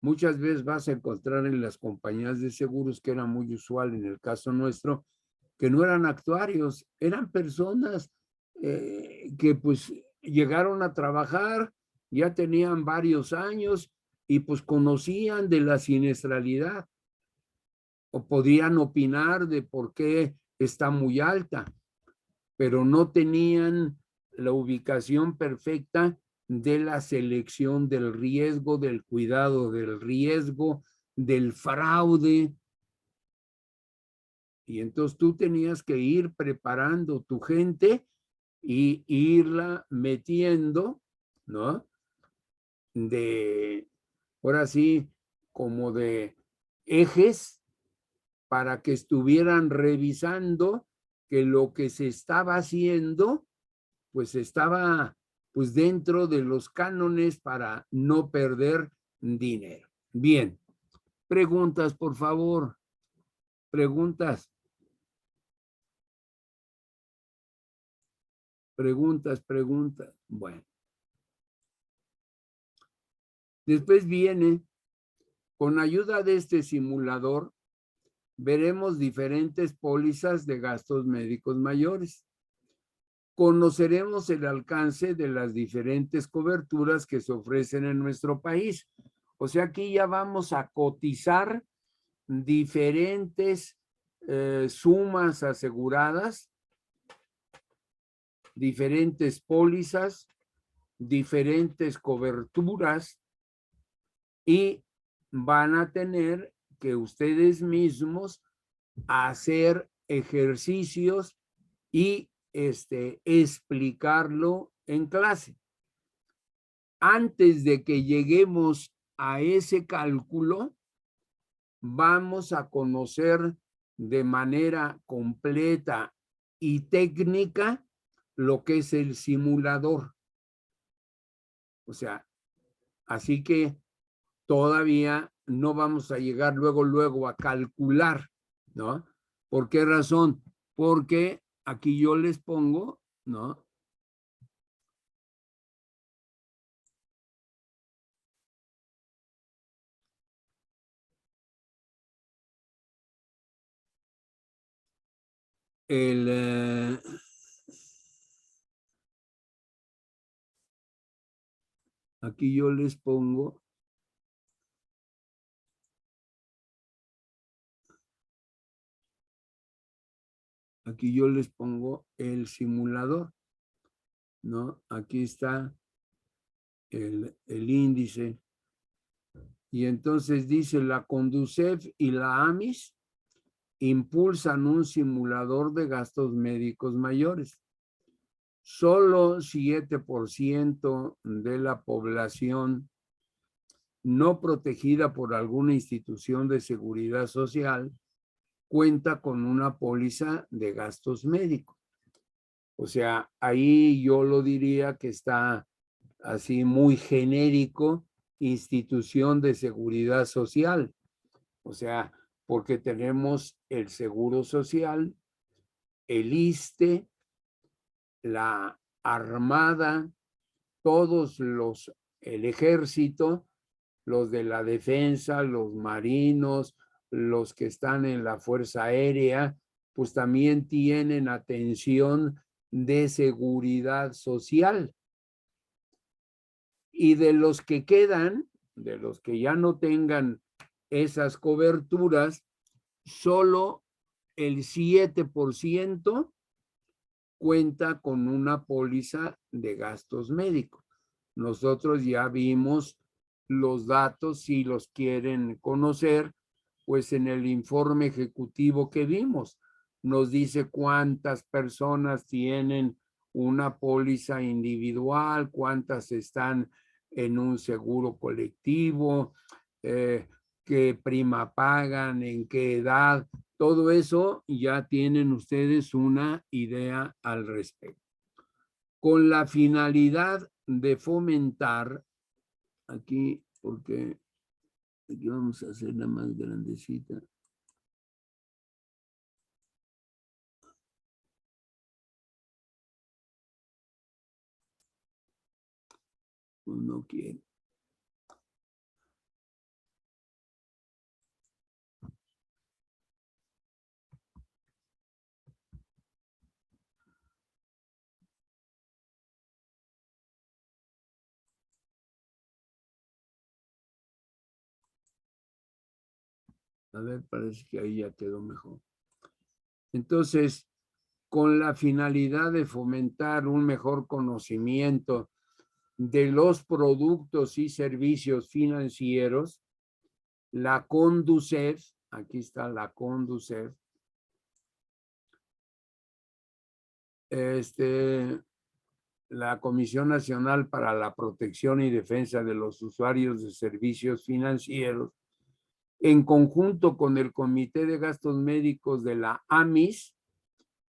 Muchas veces vas a encontrar en las compañías de seguros, que era muy usual en el caso nuestro, que no eran actuarios, eran personas que pues llegaron a trabajar, ya tenían varios años y pues conocían de la siniestralidad o podían opinar de por qué está muy alta, pero no tenían la ubicación perfecta de la selección del riesgo, del cuidado del riesgo, del fraude. Y entonces tú tenías que ir preparando tu gente y irla metiendo, ¿no? Ahora sí, como de ejes para que estuvieran revisando que lo que se estaba haciendo, pues estaba pues dentro de los cánones para no perder dinero. Bien, preguntas, por favor. Preguntas. Preguntas. Bueno. Después viene, con ayuda de este simulador, veremos diferentes pólizas de gastos médicos mayores. Conoceremos el alcance de las diferentes coberturas que se ofrecen en nuestro país. O sea, aquí ya vamos a cotizar diferentes sumas aseguradas, diferentes pólizas, diferentes coberturas, y van a tener que ustedes mismos hacer ejercicios y explicarlo en clase. Antes de que lleguemos a ese cálculo, vamos a conocer de manera completa y técnica lo que es el simulador. O sea, así que todavía no vamos a llegar luego a calcular, ¿no? ¿Por qué razón? Porque aquí yo les pongo, ¿no? Aquí yo les pongo el simulador, ¿no? Aquí está el índice. Y entonces dice la Conducef y la AMIS impulsan un simulador de gastos médicos mayores. Solo 7% de la población no protegida por alguna institución de seguridad social cuenta con una póliza de gastos médicos. O sea, ahí yo lo diría que está así muy genérico, institución de seguridad social. O sea, porque tenemos el Seguro Social, el ISSSTE, la Armada, el Ejército, los de la Defensa, los marinos, los que están en la Fuerza Aérea, pues también tienen atención de seguridad social. Y de los que quedan, de los que ya no tengan esas coberturas, solo el 7% cuenta con una póliza de gastos médicos. Nosotros ya vimos los datos, si los quieren conocer, pues en el informe ejecutivo que vimos, nos dice cuántas personas tienen una póliza individual, cuántas están en un seguro colectivo, qué prima pagan, en qué edad. Todo eso ya tienen ustedes una idea al respecto. Con la finalidad de fomentar, aquí, porque aquí vamos a hacerla más grandecita. Pues no quiere. A ver, parece que ahí ya quedó mejor. Entonces, con la finalidad de fomentar un mejor conocimiento de los productos y servicios financieros, la CONDUCEF, aquí está la CONDUCEF, la Comisión Nacional para la Protección y Defensa de los Usuarios de Servicios Financieros, en conjunto con el Comité de Gastos Médicos de la AMIS,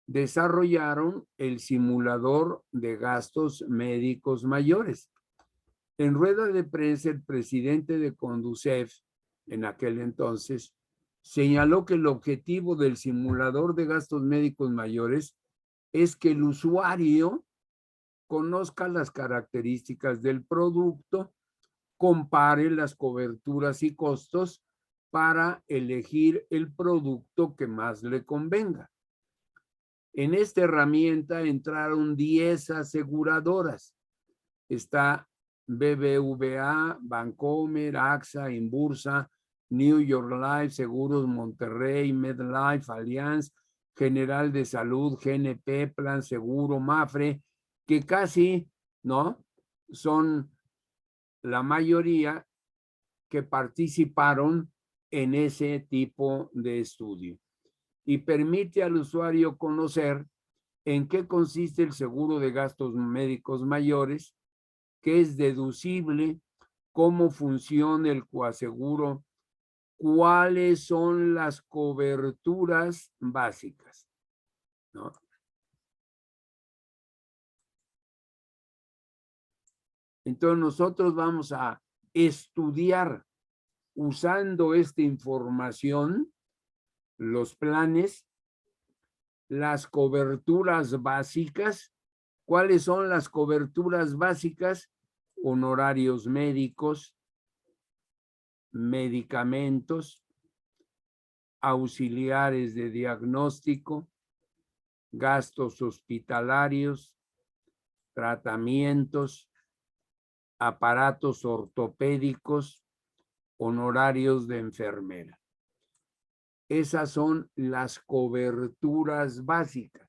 desarrollaron el simulador de gastos médicos mayores. En rueda de prensa, el presidente de CONDUCEF, en aquel entonces, señaló que el objetivo del simulador de gastos médicos mayores es que el usuario conozca las características del producto, compare las coberturas y costos para elegir el producto que más le convenga. En esta herramienta entraron 10 aseguradoras. Está BBVA, Bancomer, AXA, Inbursa, New York Life, Seguros Monterrey, MedLife, Allianz, General de Salud, GNP, Plan Seguro, Mafre, que casi, ¿no? Son la mayoría que participaron en ese tipo de estudio. Y permite al usuario conocer en qué consiste el seguro de gastos médicos mayores, qué es deducible, cómo funciona el coaseguro, cuáles son las coberturas básicas, ¿no? Entonces nosotros vamos a estudiar usando esta información los planes, las coberturas básicas. ¿Cuáles son las coberturas básicas? Honorarios médicos, medicamentos, auxiliares de diagnóstico, gastos hospitalarios, tratamientos, aparatos ortopédicos, honorarios de enfermera. Esas son las coberturas básicas.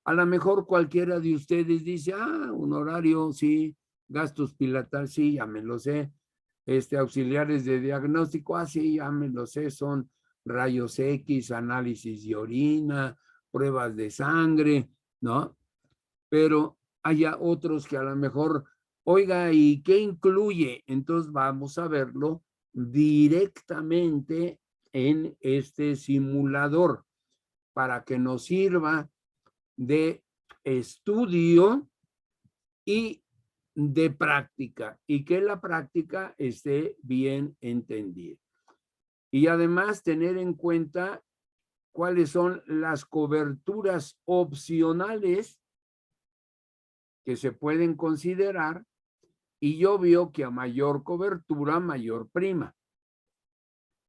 A lo mejor cualquiera de ustedes dice, honorario, sí, gastos pilatal, sí, ya me lo sé. Auxiliares de diagnóstico, sí, ya me lo sé, son rayos X, análisis de orina, pruebas de sangre, ¿no? Pero haya otros que a lo mejor, oiga, ¿y qué incluye? Entonces vamos a verlo directamente en este simulador para que nos sirva de estudio y de práctica, y que la práctica esté bien entendida. Y además tener en cuenta cuáles son las coberturas opcionales que se pueden considerar, y obvio que a mayor cobertura, mayor prima.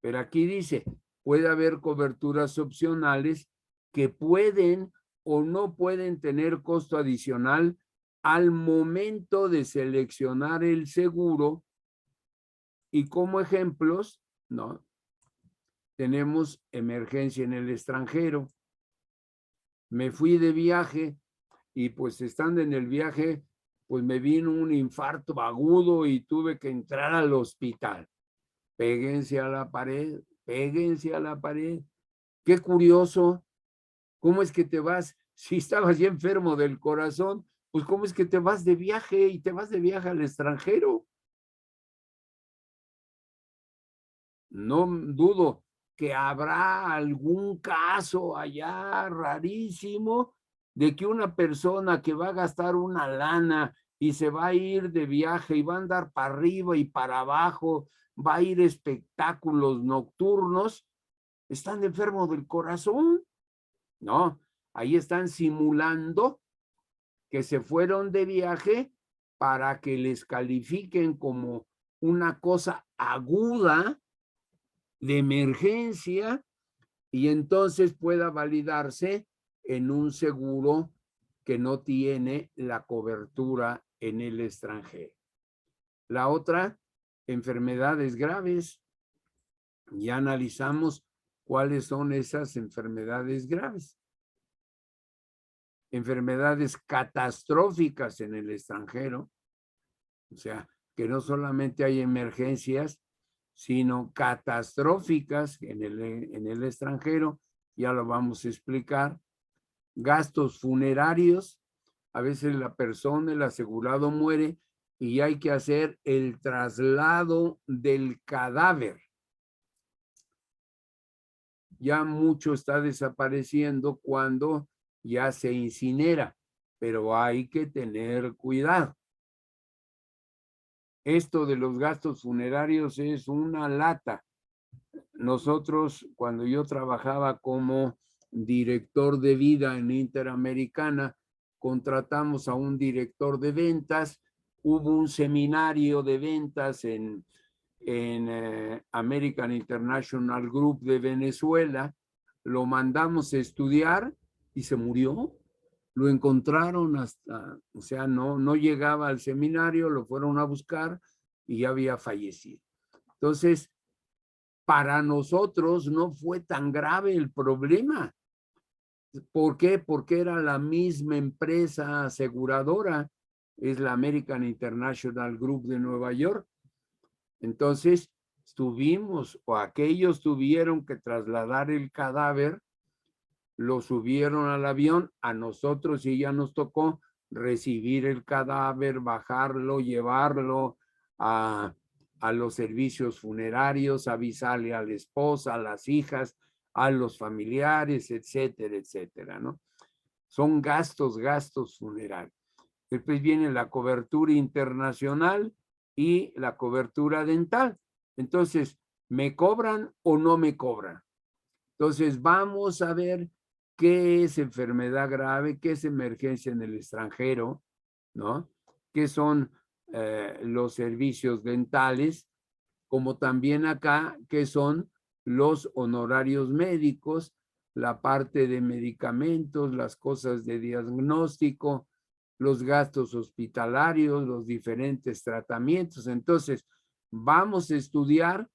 Pero aquí dice, puede haber coberturas opcionales que pueden o no pueden tener costo adicional al momento de seleccionar el seguro. Y como ejemplos, ¿no? Tenemos emergencia en el extranjero. Me fui de viaje y pues estando en el viaje, pues me vino un infarto agudo y tuve que entrar al hospital. Péguense a la pared, péguense a la pared. Qué curioso, ¿cómo es que te vas? Si estabas ya enfermo del corazón, pues ¿cómo es que te vas de viaje y te vas de viaje al extranjero? No dudo que habrá algún caso allá rarísimo de que una persona que va a gastar una lana y se va a ir de viaje y va a andar para arriba y para abajo, va a ir a espectáculos nocturnos, están enfermos del corazón. No, ahí están simulando que se fueron de viaje para que les califiquen como una cosa aguda de emergencia y entonces pueda validarse en un seguro que no tiene la cobertura en el extranjero. La otra, enfermedades graves. Ya analizamos cuáles son esas enfermedades graves. Enfermedades catastróficas en el extranjero, o sea, que no solamente hay emergencias, sino catastróficas en el extranjero, ya lo vamos a explicar. Gastos funerarios, a veces la persona, el asegurado muere y hay que hacer el traslado del cadáver. Ya mucho está desapareciendo cuando ya se incinera, pero hay que tener cuidado. Esto de los gastos funerarios es una lata. Nosotros, cuando yo trabajaba como director de vida en Interamericana, contratamos a un director de ventas, hubo un seminario de ventas en American International Group de Venezuela, lo mandamos a estudiar y se murió. Lo encontraron hasta, o sea, no llegaba al seminario, lo fueron a buscar y ya había fallecido. Entonces, para nosotros no fue tan grave el problema. ¿Por qué? Porque era la misma empresa aseguradora, es la American International Group de Nueva York. Entonces, tuvimos, o aquellos tuvieron que trasladar el cadáver, lo subieron al avión, a nosotros sí ya nos tocó recibir el cadáver, bajarlo, llevarlo a los servicios funerarios, avisarle a la esposa, a las hijas, a los familiares, etcétera, etcétera, ¿no? Son gastos funerarios. Después viene la cobertura internacional y la cobertura dental. Entonces, ¿me cobran o no me cobran? Entonces, vamos a ver qué es enfermedad grave, qué es emergencia en el extranjero, ¿no? ¿Qué son los servicios dentales? Como también acá, ¿qué son los honorarios médicos, la parte de medicamentos, las cosas de diagnóstico, los gastos hospitalarios, los diferentes tratamientos? Entonces, vamos a estudiar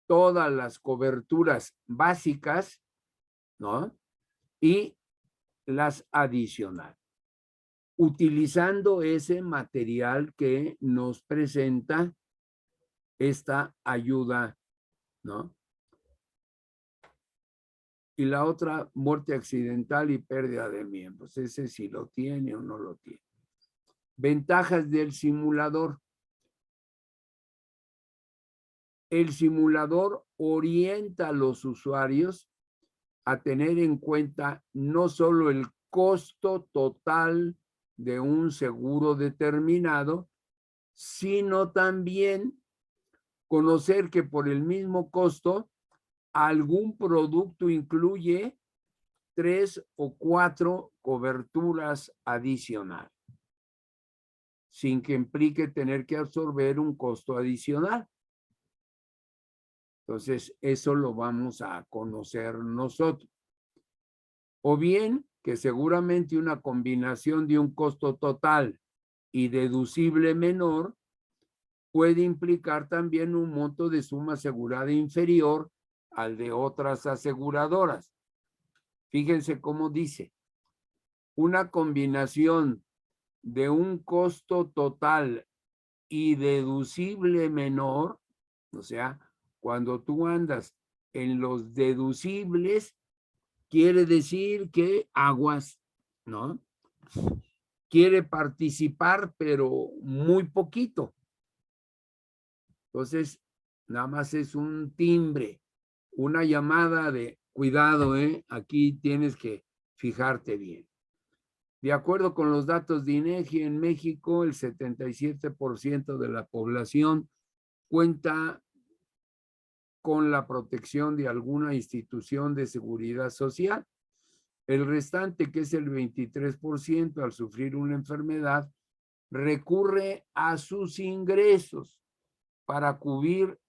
todas las coberturas básicas, ¿no? Y las adicionales, utilizando ese material que nos presenta esta ayuda, ¿no? y la otra, muerte accidental y pérdida de miembros. Ese sí lo tiene o no lo tiene. Ventajas del simulador. El simulador orienta a los usuarios a tener en cuenta no solo el costo total de un seguro determinado, sino también conocer que por el mismo costo algún producto incluye 3 o 4 coberturas adicionales, sin que implique tener que absorber un costo adicional. Entonces, eso lo vamos a conocer nosotros. O bien, que seguramente una combinación de un costo total y deducible menor puede implicar también un monto de suma asegurada inferior al de otras aseguradoras. Fíjense cómo dice, una combinación de un costo total y deducible menor, o sea, cuando tú andas en los deducibles, quiere decir que aguas, ¿no? Quiere participar, pero muy poquito. Entonces, nada más es un timbre, una llamada de cuidado, aquí tienes que fijarte bien. De acuerdo con los datos de INEGI, en México, el 77% de la población cuenta con la protección de alguna institución de seguridad social. El restante, que es el 23%, al sufrir una enfermedad, recurre a sus ingresos para cubrir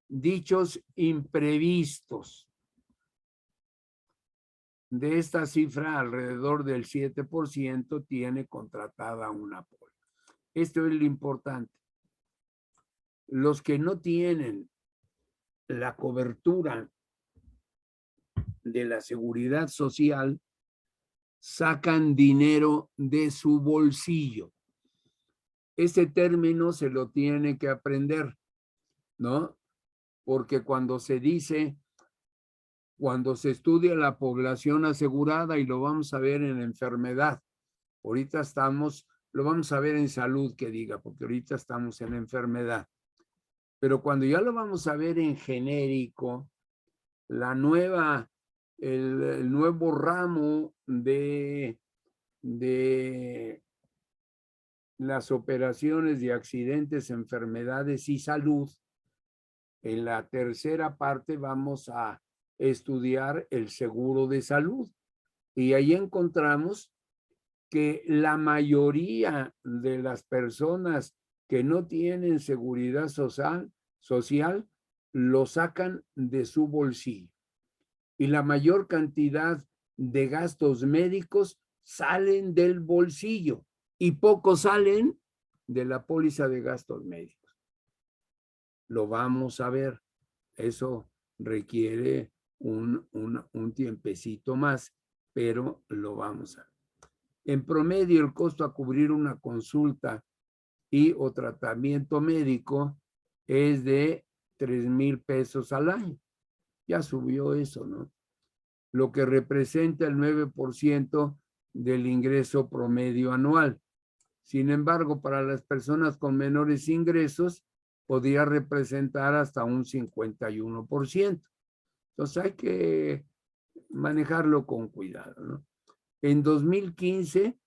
dichos imprevistos. De esta cifra, alrededor del 7% tiene contratada una póliza. Esto es lo importante. Los que no tienen la cobertura de la seguridad social sacan dinero de su bolsillo. Ese término se lo tiene que aprender, ¿no? Porque cuando se dice, cuando se estudia la población asegurada, y lo vamos a ver en enfermedad, ahorita estamos, lo vamos a ver en salud, que diga, porque ahorita estamos en enfermedad. Pero cuando ya lo vamos a ver en genérico, el nuevo ramo de las operaciones de accidentes, enfermedades y salud, en la tercera parte vamos a estudiar el seguro de salud. Y ahí encontramos que la mayoría de las personas que no tienen seguridad social lo sacan de su bolsillo. Y la mayor cantidad de gastos médicos salen del bolsillo y pocos salen de la póliza de gastos médicos. Lo vamos a ver. Eso requiere un tiempecito más, pero lo vamos a ver. En promedio, el costo a cubrir una consulta y o tratamiento médico es de 3,000 pesos al año. Ya subió eso, ¿no? Lo que representa el 9% del ingreso promedio anual. Sin embargo, para las personas con menores ingresos, podría representar hasta un 51%. Entonces hay que manejarlo con cuidado, ¿no? En 2015,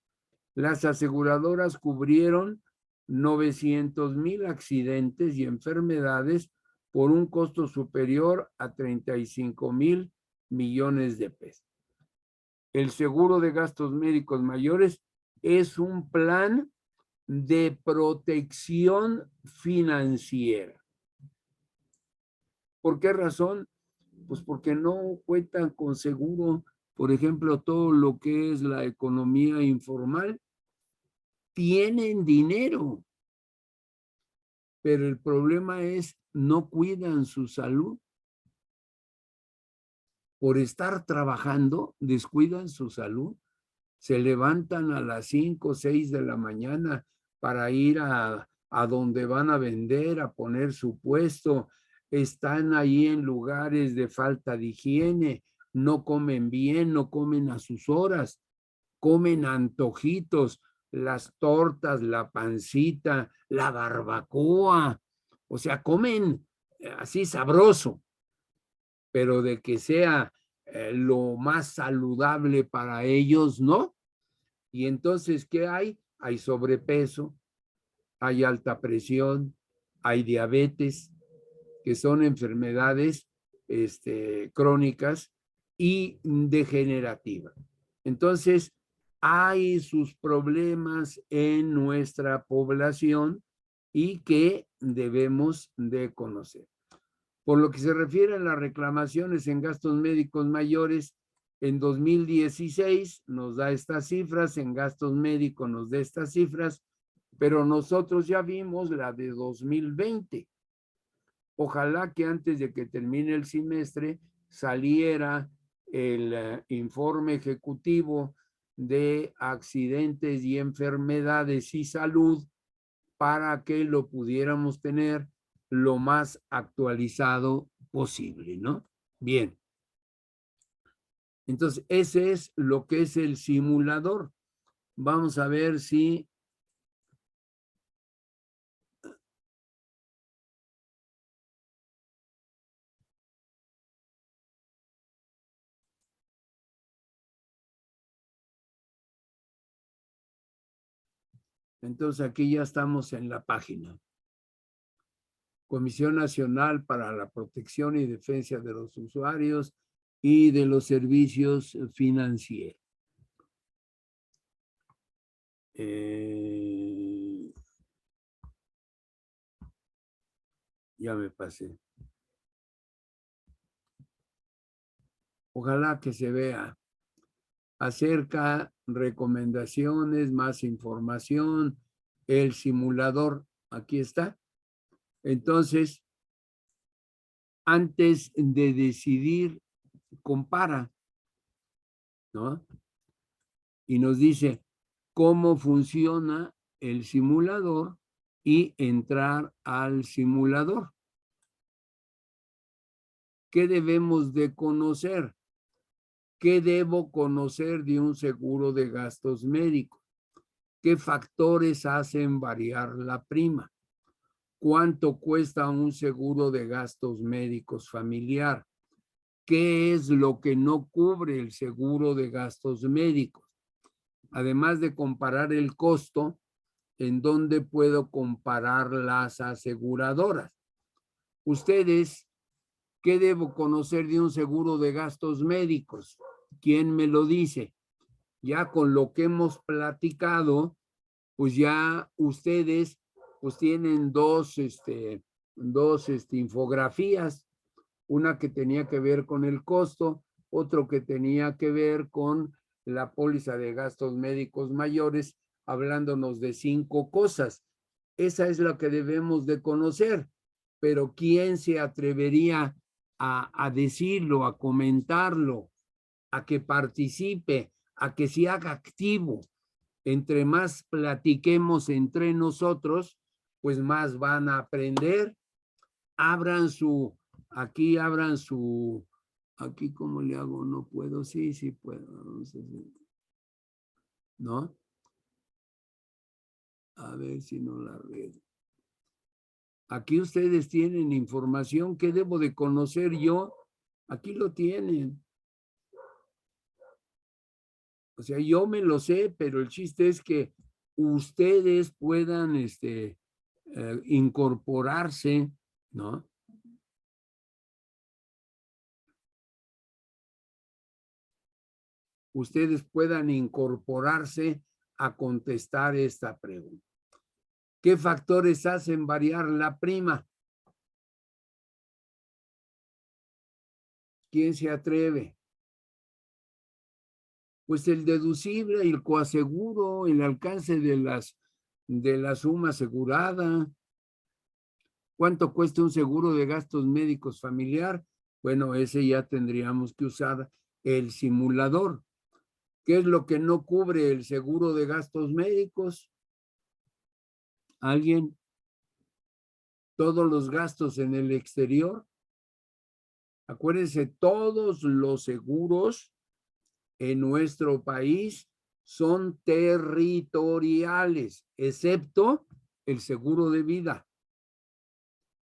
las aseguradoras cubrieron 900,000 accidentes y enfermedades por un costo superior a 35,000 millones de pesos. El seguro de gastos médicos mayores es un plan de protección financiera. ¿Por qué razón? Pues porque no cuentan con seguro, por ejemplo, todo lo que es la economía informal. Tienen dinero, pero el problema es no cuidan su salud. Por estar trabajando, descuidan su salud. Se levantan a las 5 o 6 de la mañana para ir a donde van a vender, a poner su puesto, están ahí en lugares de falta de higiene, no comen bien, no comen a sus horas, comen antojitos, las tortas, la pancita, la barbacoa, o sea, comen así sabroso, pero de que sea lo más saludable para ellos, ¿no? Y entonces, ¿qué hay? Hay sobrepeso, hay alta presión, hay diabetes, que son enfermedades crónicas y degenerativas. Entonces, hay sus problemas en nuestra población y que debemos de conocer. Por lo que se refiere a las reclamaciones en gastos médicos mayores, en 2016 nos da estas cifras, en gastos médicos nos da estas cifras, pero nosotros ya vimos la de 2020. Ojalá que antes de que termine el semestre saliera el informe ejecutivo de accidentes y enfermedades y salud para que lo pudiéramos tener lo más actualizado posible, ¿no? Bien. Entonces, ese es lo que es el simulador. Vamos a ver si... Entonces, aquí ya estamos en la página. Comisión Nacional para la Protección y Defensa de los Usuarios y de los Servicios Financieros. Ya me pasé. Ojalá que se vea. Acerca recomendaciones, más información, el simulador, aquí está. Entonces, antes de decidir, compara, ¿no? Y nos dice cómo funciona el simulador y entrar al simulador. ¿Qué debemos de conocer? ¿Qué debo conocer de un seguro de gastos médicos? ¿Qué factores hacen variar la prima? ¿Cuánto cuesta un seguro de gastos médicos familiar? ¿Qué es lo que no cubre el seguro de gastos médicos? Además de comparar el costo, ¿en dónde puedo comparar las aseguradoras? Ustedes, ¿qué debo conocer de un seguro de gastos médicos? ¿Quién me lo dice? Ya con lo que hemos platicado, pues ya ustedes pues tienen dos infografías, una que tenía que ver con el costo, otro que tenía que ver con la póliza de gastos médicos mayores, hablándonos de 5 cosas. Esa es la que debemos de conocer, pero ¿quién se atrevería a decirlo, a comentarlo, a que participe, a que se haga activo? Entre más platiquemos entre nosotros, pues más van a aprender. Abran su, aquí abran su, aquí cómo le hago, no puedo, sí, sí puedo, ¿no? A ver si no la red. Aquí ustedes tienen información que debo de conocer yo, aquí lo tienen. O sea, yo me lo sé, pero el chiste es que ustedes puedan incorporarse, ¿no? Ustedes puedan incorporarse a contestar esta pregunta. ¿Qué factores hacen variar la prima? ¿Quién se atreve? Pues el deducible, el coaseguro, el alcance de la suma asegurada. ¿Cuánto cuesta un seguro de gastos médicos familiar? Bueno, ese ya tendríamos que usar el simulador. ¿Qué es lo que no cubre el seguro de gastos médicos? ¿Alguien? todos los gastos en el exterior. Acuérdense, todos los seguros en nuestro país son territoriales, excepto el seguro de vida.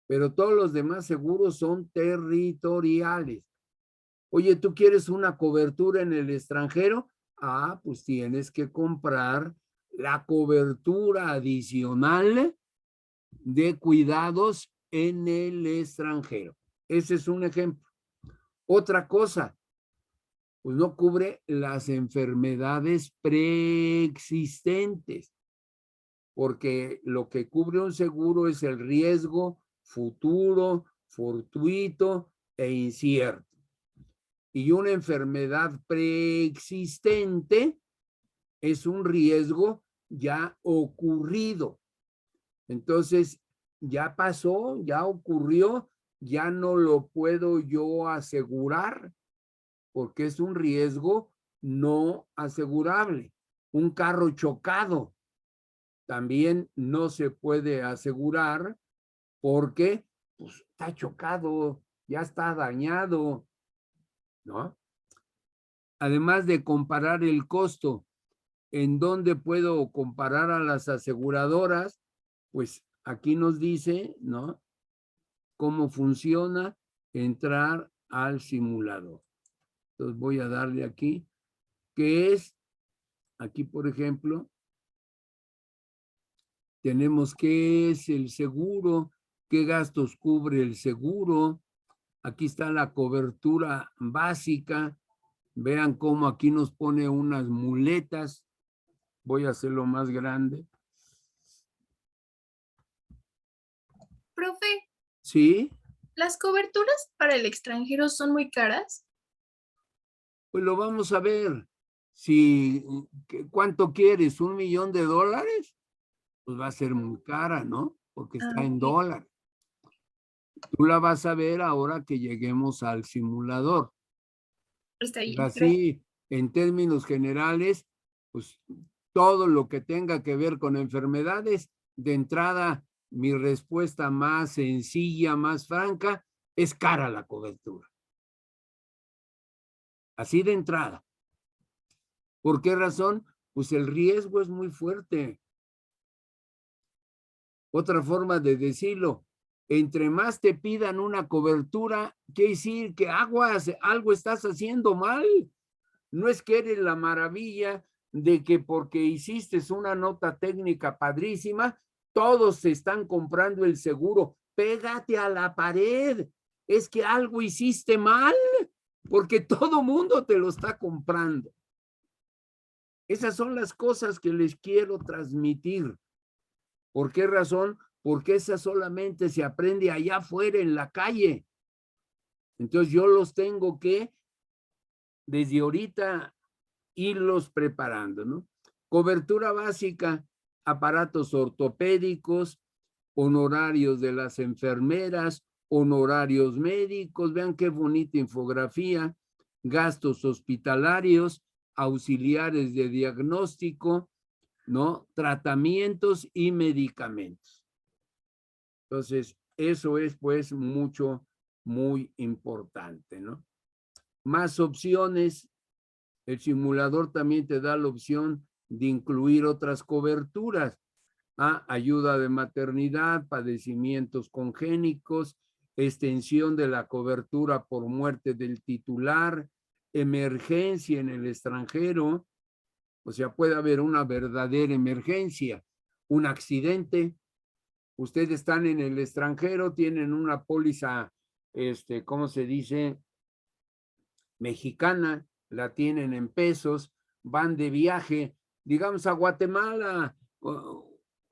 Pero todos los demás seguros son territoriales. Oye, ¿tú quieres una cobertura en el extranjero? Ah, pues tienes que comprar la cobertura adicional de cuidados en el extranjero. Ese es un ejemplo. Otra cosa, pues no cubre las enfermedades preexistentes, porque lo que cubre un seguro es el riesgo futuro, fortuito e incierto. Y una enfermedad preexistente es un riesgo ya ocurrido. Entonces, ya pasó, ya ocurrió, ya no lo puedo yo asegurar porque es un riesgo no asegurable. Un carro chocado también no se puede asegurar porque pues, está chocado, ya está dañado, ¿no? Además de comparar el costo, ¿en dónde puedo comparar a las aseguradoras? Pues aquí nos dice, ¿no? Cómo funciona entrar al simulador. Entonces voy a darle aquí, que es, aquí por ejemplo, tenemos qué es el seguro, qué gastos cubre el seguro. Aquí está la cobertura básica. Vean cómo aquí nos pone unas muletas. Voy a hacerlo más grande. Profe, ¿Sí? ¿las coberturas para el extranjero son muy caras? Pues lo vamos a ver. Si, ¿cuánto quieres? ¿$1 millón? Pues va a ser muy cara, ¿no? Porque está en Ok, dólar. Tú la vas a ver ahora que lleguemos al simulador. está Pero bien, gracias. así, en términos generales, pues todo lo que tenga que ver con enfermedades, de entrada, mi respuesta más sencilla, más franca, es cara la cobertura. Así de entrada. ¿Por qué razón? Pues el riesgo es muy fuerte. Otra forma de decirlo, entre más te pidan una cobertura, quiere decir que aguas, algo estás haciendo mal. No es que eres la maravilla de que porque hiciste una nota técnica padrísima, todos se están comprando el seguro. Pégate a la pared. Es que algo hiciste mal, porque todo mundo te lo está comprando. Esas son las cosas que les quiero transmitir. ¿Por qué razón? Porque esa solamente se aprende allá afuera en la calle. Entonces yo los tengo que, desde ahorita, irlos preparando, ¿no? Cobertura básica, aparatos ortopédicos, honorarios de las enfermeras, honorarios médicos, vean qué bonita infografía, gastos hospitalarios, auxiliares de diagnóstico, ¿no? Tratamientos y medicamentos. Entonces, eso es pues mucho, muy importante, ¿no? Más opciones. El simulador también te da la opción de incluir otras coberturas. Ayuda de maternidad, padecimientos congénicos, extensión de la cobertura por muerte del titular, emergencia en el extranjero. O sea, puede haber una verdadera emergencia, un accidente. Ustedes están en el extranjero, tienen una póliza, ¿cómo se dice? Mexicana, la tienen en pesos, van de viaje, digamos a Guatemala,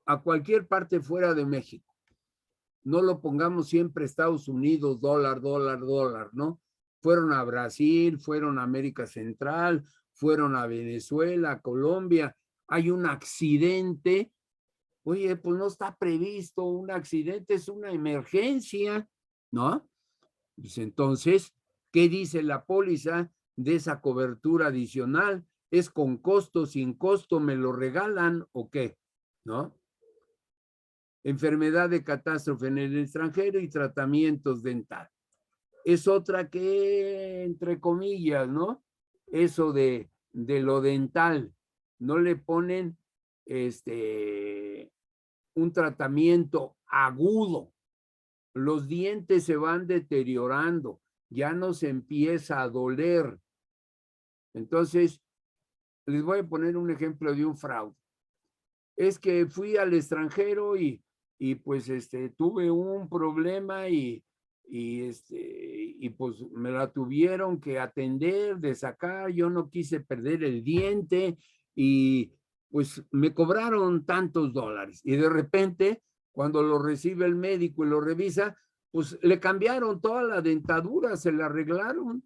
a cualquier parte fuera de México. No lo pongamos siempre Estados Unidos, dólar, dólar, dólar, ¿no? Fueron a Brasil, fueron a América Central, fueron a Venezuela, Colombia. Hay un accidente. Oye, pues no está previsto un accidente, es una emergencia, ¿no? Pues entonces, ¿qué dice la póliza de esa cobertura adicional? ¿Es con costo, sin costo, me lo regalan o qué? ¿No? enfermedad de catástrofe en el extranjero y tratamientos dentales. Es otra que, entre comillas, ¿no? Eso de lo dental, no le ponen un tratamiento agudo. Los dientes se van deteriorando, ya nos empieza a doler. Entonces, les voy a poner un ejemplo de un fraude. Es que fui al extranjero y pues tuve un problema y pues me la tuvieron que atender, de sacar, yo no quise perder el diente y pues me cobraron tantos dólares y de repente cuando lo recibe el médico y lo revisa, pues le cambiaron toda la dentadura, se la arreglaron.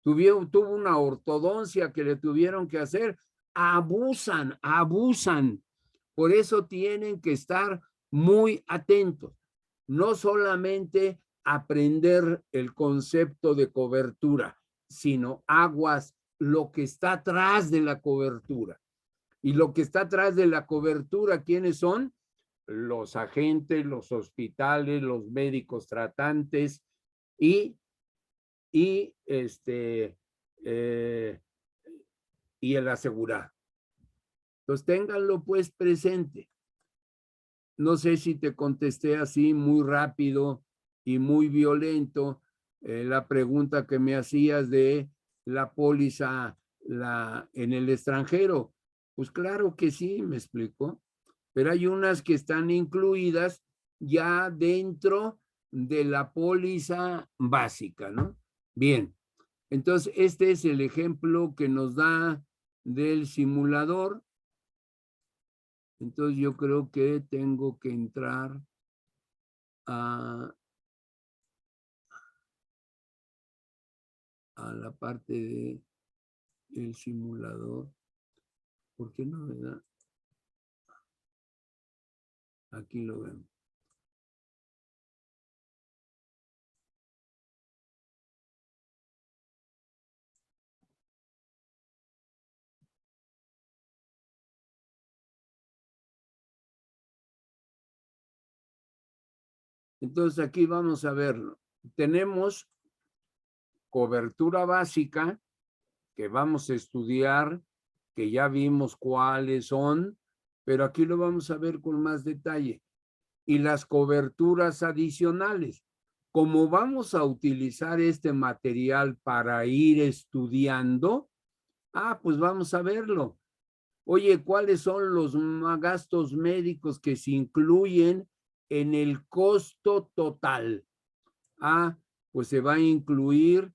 Tuvo una ortodoncia que le tuvieron que hacer. Abusan. Por eso tienen que estar muy atentos. No solamente aprender el concepto de cobertura, sino aguas, lo que está atrás de la cobertura. Y lo que está atrás de la cobertura, ¿quiénes son? Los agentes, los hospitales, los médicos tratantes y el asegurado. Entonces, ténganlo pues presente. No sé si te contesté así muy rápido y muy violento la pregunta que me hacías de la póliza en el extranjero. Pues claro que sí, me explico. Pero hay unas que están incluidas ya dentro de la póliza básica, ¿no? Bien, entonces este es el ejemplo que nos da del simulador. Entonces yo creo que tengo que entrar a la parte del simulador. ¿Por qué no me da? Aquí lo vemos. Entonces aquí vamos a verlo. Tenemos cobertura básica que vamos a estudiar, que ya vimos cuáles son, pero aquí lo vamos a ver con más detalle. Y las coberturas adicionales. Como vamos a utilizar este material para ir estudiando, pues vamos a verlo. Oye, ¿cuáles son los gastos médicos que se incluyen en el costo total? Pues se va a incluir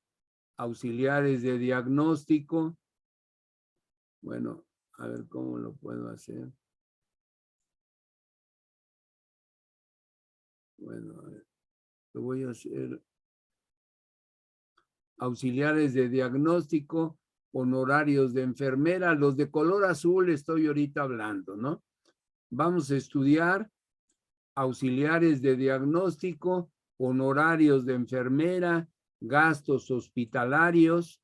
auxiliares de diagnóstico. Bueno, a ver cómo lo puedo hacer. Bueno, a ver, lo voy a hacer. Auxiliares de diagnóstico, honorarios de enfermera, los de color azul estoy ahorita hablando, ¿no? Vamos a estudiar auxiliares de diagnóstico, honorarios de enfermera, gastos hospitalarios,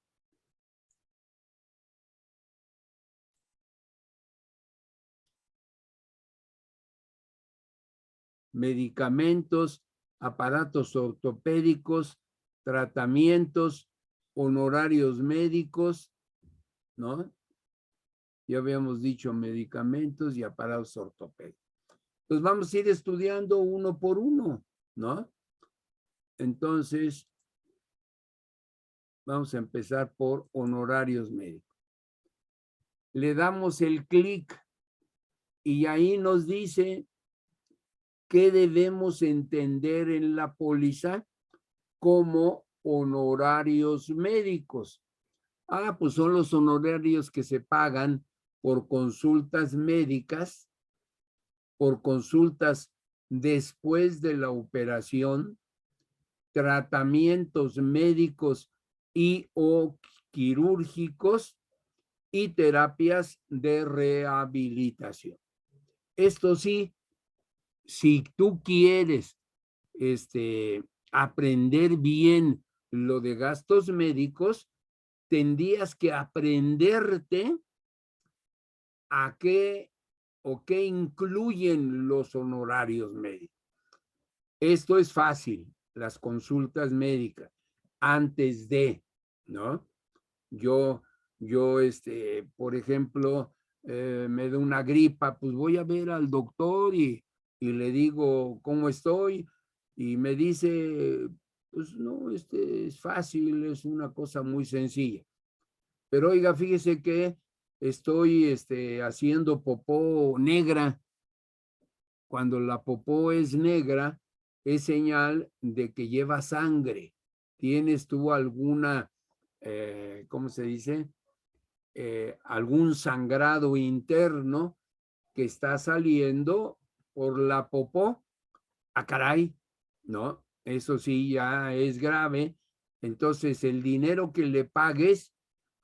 medicamentos, aparatos ortopédicos, tratamientos, honorarios médicos, ¿no? Ya habíamos dicho medicamentos y aparatos ortopédicos. Pues vamos a ir estudiando uno por uno, ¿no? Entonces, vamos a empezar por honorarios médicos. Le damos el clic y ahí nos dice qué debemos entender en la póliza como honorarios médicos. Pues son los honorarios que se pagan por consultas médicas, por consultas después de la operación, tratamientos médicos y o quirúrgicos y terapias de rehabilitación. Esto sí, si tú quieres aprender bien lo de gastos médicos, tendrías que aprenderte a qué o qué incluyen los honorarios médicos. Esto es fácil, las consultas médicas, antes de, ¿no? Yo, por ejemplo, me da una gripa, pues voy a ver al doctor y le digo cómo estoy y me dice, pues no, es fácil, es una cosa muy sencilla. Pero oiga, fíjese que estoy haciendo popó negra. Cuando la popó es negra, es señal de que lleva sangre. ¿Tienes tú alguna, cómo se dice? Algún sangrado interno que está saliendo por la popó? Ah, caray, ¿no? Eso sí ya es grave. Entonces, el dinero que le pagues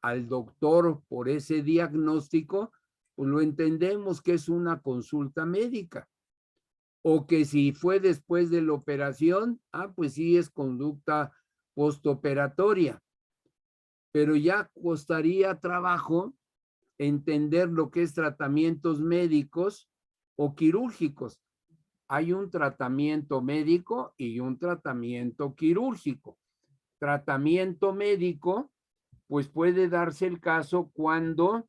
al doctor por ese diagnóstico, pues lo entendemos que es una consulta médica. O que si fue después de la operación, pues sí es conducta postoperatoria. Pero ya costaría trabajo entender lo que es tratamientos médicos o quirúrgicos. Hay un tratamiento médico y un tratamiento quirúrgico. Tratamiento médico, pues puede darse el caso cuando,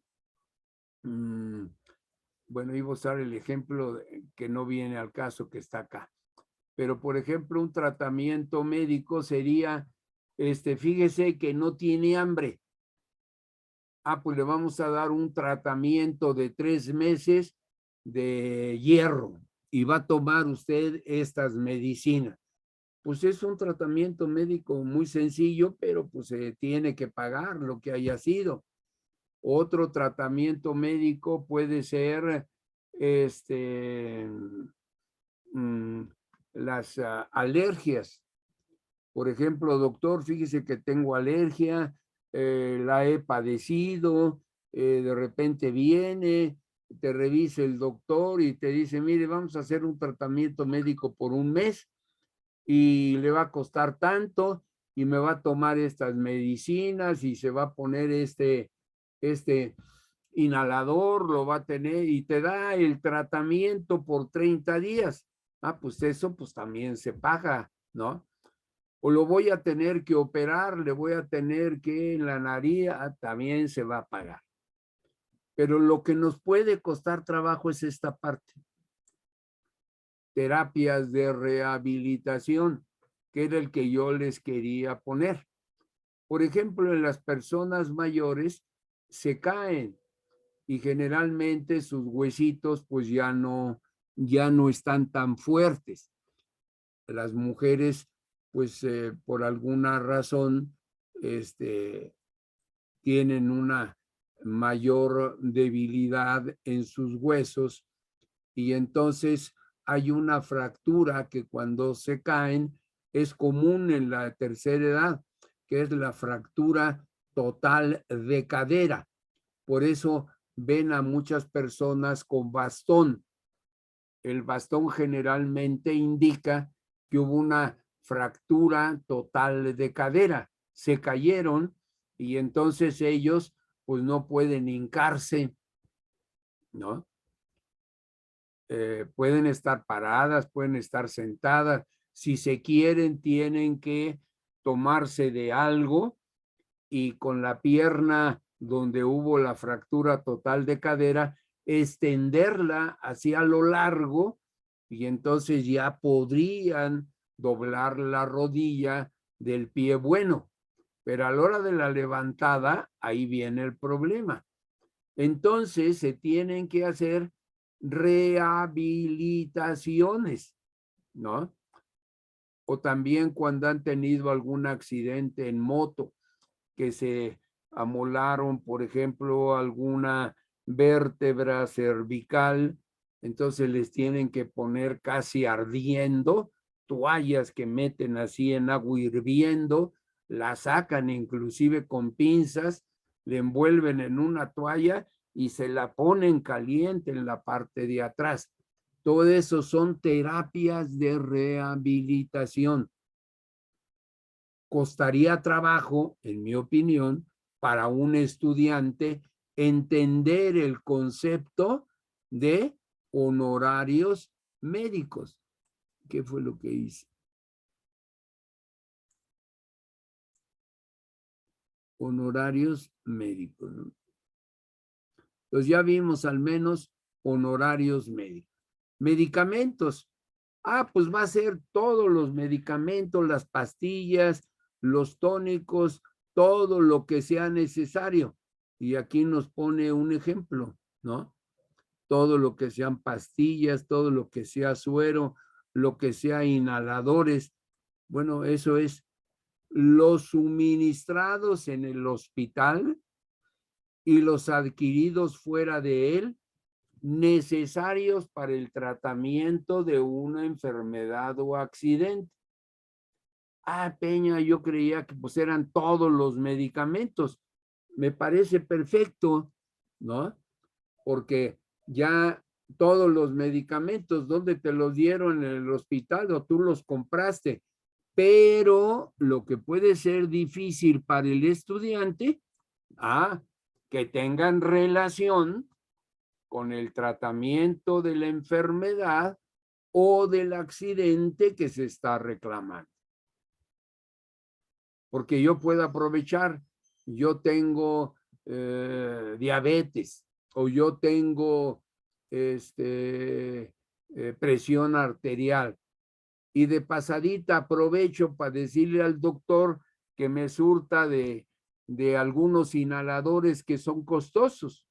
bueno, iba a usar el ejemplo que no viene al caso que está acá. Pero, por ejemplo, un tratamiento médico sería, fíjese que no tiene hambre. Pues le vamos a dar un tratamiento de 3 meses de hierro y va a tomar usted estas medicinas. Pues es un tratamiento médico muy sencillo, pero pues se tiene que pagar lo que haya sido. Otro tratamiento médico puede ser, las alergias. Por ejemplo, doctor, fíjese que tengo alergia, la he padecido, de repente viene, te revisa el doctor y te dice, mire, vamos a hacer un tratamiento médico por un mes y le va a costar tanto y me va a tomar estas medicinas y se va a poner este inhalador, lo va a tener y te da el tratamiento por 30 días. Pues eso pues también se paga, ¿no? O lo voy a tener que operar, le voy a tener que en la nariz, también se va a pagar. Pero lo que nos puede costar trabajo es esta parte. Terapias de rehabilitación, que era el que yo les quería poner. Por ejemplo, en las personas mayores se caen y generalmente sus huesitos pues ya no están tan fuertes. Las mujeres pues por alguna razón tienen una mayor debilidad en sus huesos y entonces hay una fractura que cuando se caen es común en la tercera edad, que es la fractura total de cadera. Por eso ven a muchas personas con bastón. El bastón generalmente indica que hubo una fractura total de cadera. Se cayeron y entonces ellos pues no pueden hincarse, ¿no? Pueden estar paradas, pueden estar sentadas. Si se quieren, tienen que tomarse de algo y con la pierna donde hubo la fractura total de cadera, extenderla hacia lo largo y entonces ya podrían doblar la rodilla del pie bueno. Pero a la hora de la levantada, ahí viene el problema. Entonces se tienen que hacer rehabilitaciones, ¿no? O también cuando han tenido algún accidente en moto, que se amolaron, por ejemplo, alguna vértebra cervical, entonces les tienen que poner casi ardiendo, toallas que meten así en agua hirviendo, la sacan inclusive con pinzas, le envuelven en una toalla y se la ponen caliente en la parte de atrás. Todo eso son terapias de rehabilitación. Costaría trabajo, en mi opinión, para un estudiante entender el concepto de honorarios médicos. ¿Qué fue lo que hice? Honorarios médicos, ¿no? Entonces ya vimos al menos honorarios médicos. Medicamentos. Pues va a ser todos los medicamentos, las pastillas, los tónicos, todo lo que sea necesario. Y aquí nos pone un ejemplo, ¿no? Todo lo que sean pastillas, todo lo que sea suero, lo que sea inhaladores. Bueno, eso es los suministrados en el hospital y los adquiridos fuera de él, necesarios para el tratamiento de una enfermedad o accidente. Peña, yo creía que pues eran todos los medicamentos. Me parece perfecto, ¿no? Porque ya todos los medicamentos, ¿dónde te los dieron? En el hospital o tú los compraste? Pero lo que puede ser difícil para el estudiante, que tengan relación con el tratamiento de la enfermedad o del accidente que se está reclamando. Porque yo puedo aprovechar, yo tengo diabetes o yo tengo presión arterial y de pasadita aprovecho para decirle al doctor que me surta de algunos inhaladores que son costosos.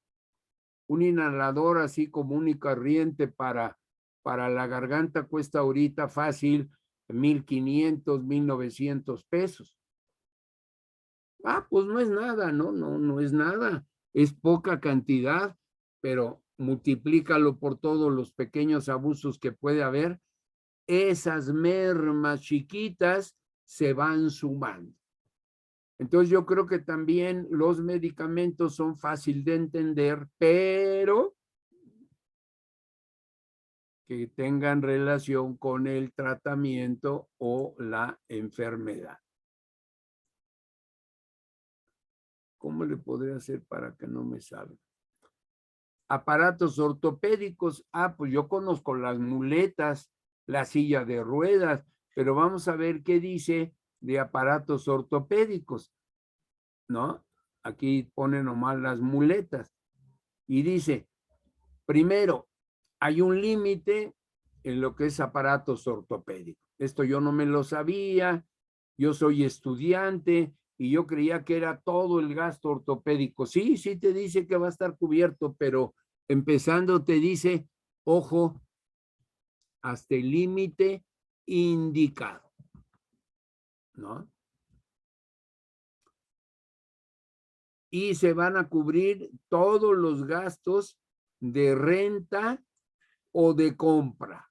Un inhalador así común y corriente para la garganta cuesta ahorita fácil 1,500, 1,900 pesos. Pues no es nada, no es nada. Es poca cantidad, pero multiplícalo por todos los pequeños abusos que puede haber. Esas mermas chiquitas se van sumando. Entonces yo creo que también los medicamentos son fácil de entender, pero que tengan relación con el tratamiento o la enfermedad. ¿Cómo le podría hacer para que no me salga? Aparatos ortopédicos. Pues yo conozco las muletas, la silla de ruedas, pero vamos a ver qué dice de aparatos ortopédicos, ¿no? Aquí pone nomás las muletas y dice, primero, hay un límite en lo que es aparatos ortopédicos. Esto yo no me lo sabía, yo soy estudiante y yo creía que era todo el gasto ortopédico. Sí, sí te dice que va a estar cubierto, pero empezando te dice, ojo, hasta el límite indicado, ¿no? Y se van a cubrir todos los gastos de renta o de compra.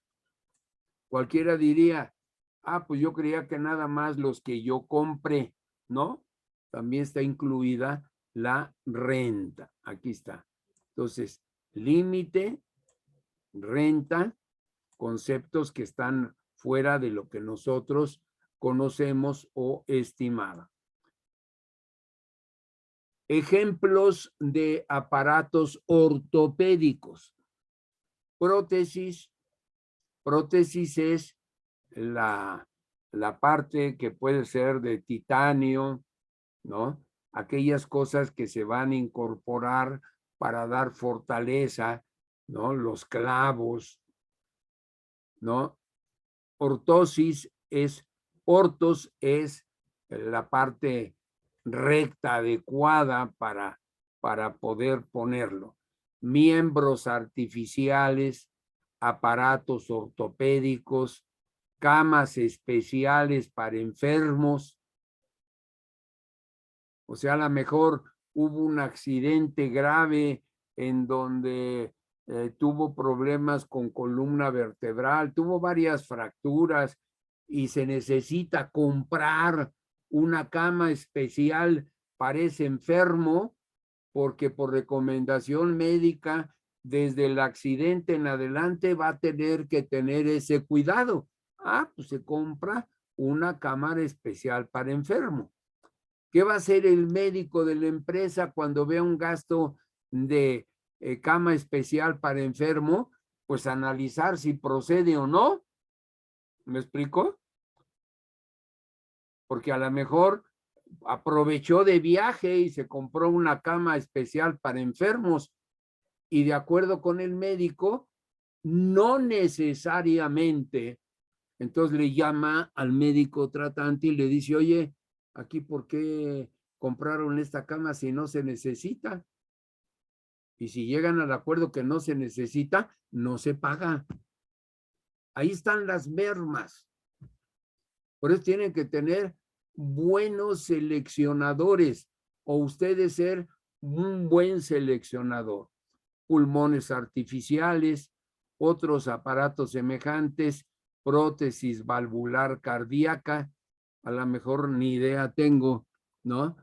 Cualquiera diría, pues yo creía que nada más los que yo compré, ¿no? También está incluida la renta. Aquí está. Entonces, límite, renta, conceptos que están fuera de lo que nosotros conocemos o estimamos. Ejemplos de aparatos ortopédicos. Prótesis. Prótesis es la parte que puede ser de titanio, ¿no? Aquellas cosas que se van a incorporar para dar fortaleza, ¿no? Los clavos, ¿no? Ortosis ortos es la parte recta, adecuada para poder ponerlo. Miembros artificiales, aparatos ortopédicos, camas especiales para enfermos. O sea, a lo mejor hubo un accidente grave en donde tuvo problemas con columna vertebral, tuvo varias fracturas y se necesita comprar una cama especial para ese enfermo porque por recomendación médica desde el accidente en adelante va a tener que tener ese cuidado. Pues se compra una cámara especial para enfermo. ¿Qué va a hacer el médico de la empresa cuando vea un gasto de cama especial para enfermo? pues analizar si procede o no. ¿Me explico? Porque a lo mejor aprovechó de viaje y se compró una cama especial para enfermos y de acuerdo con el médico, no necesariamente. Entonces le llama al médico tratante y le dice, oye, aquí ¿por qué compraron esta cama si no se necesita? Y si llegan al acuerdo que no se necesita, no se paga. Ahí están las mermas. Por eso tienen que tener buenos seleccionadores o ustedes ser un buen seleccionador. Pulmones artificiales, otros aparatos semejantes, prótesis valvular cardíaca, a lo mejor ni idea tengo, ¿no?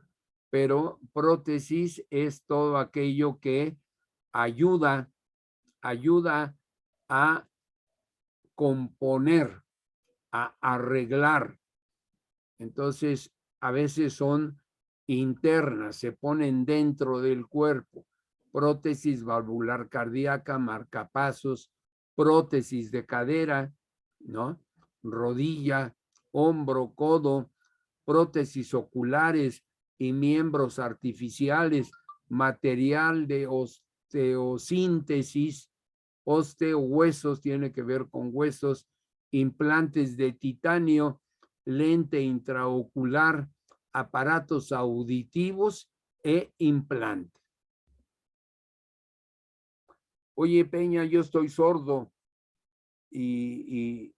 Pero prótesis es todo aquello que ayuda a componer, a arreglar. Entonces, a veces son internas, se ponen dentro del cuerpo. Prótesis valvular cardíaca, marcapasos, prótesis de cadera, ¿no? Rodilla, hombro, codo, prótesis oculares y miembros artificiales, material de osteosíntesis, osteohuesos, tiene que ver con huesos, implantes de titanio, lente intraocular, aparatos auditivos e implante. Oye, Peña, yo estoy sordo y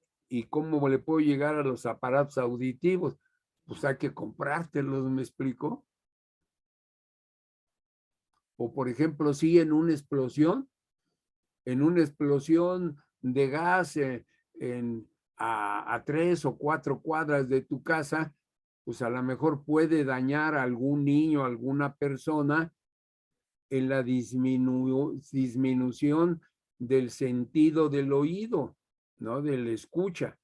¿cómo le puedo llegar a los aparatos auditivos? Pues hay que comprártelos, ¿me explico? O por ejemplo, si en una explosión de gas a 3 o 4 cuadras de tu casa, pues a lo mejor puede dañar a algún niño, a alguna persona en la disminución del sentido del oído, ¿no? De la escucha.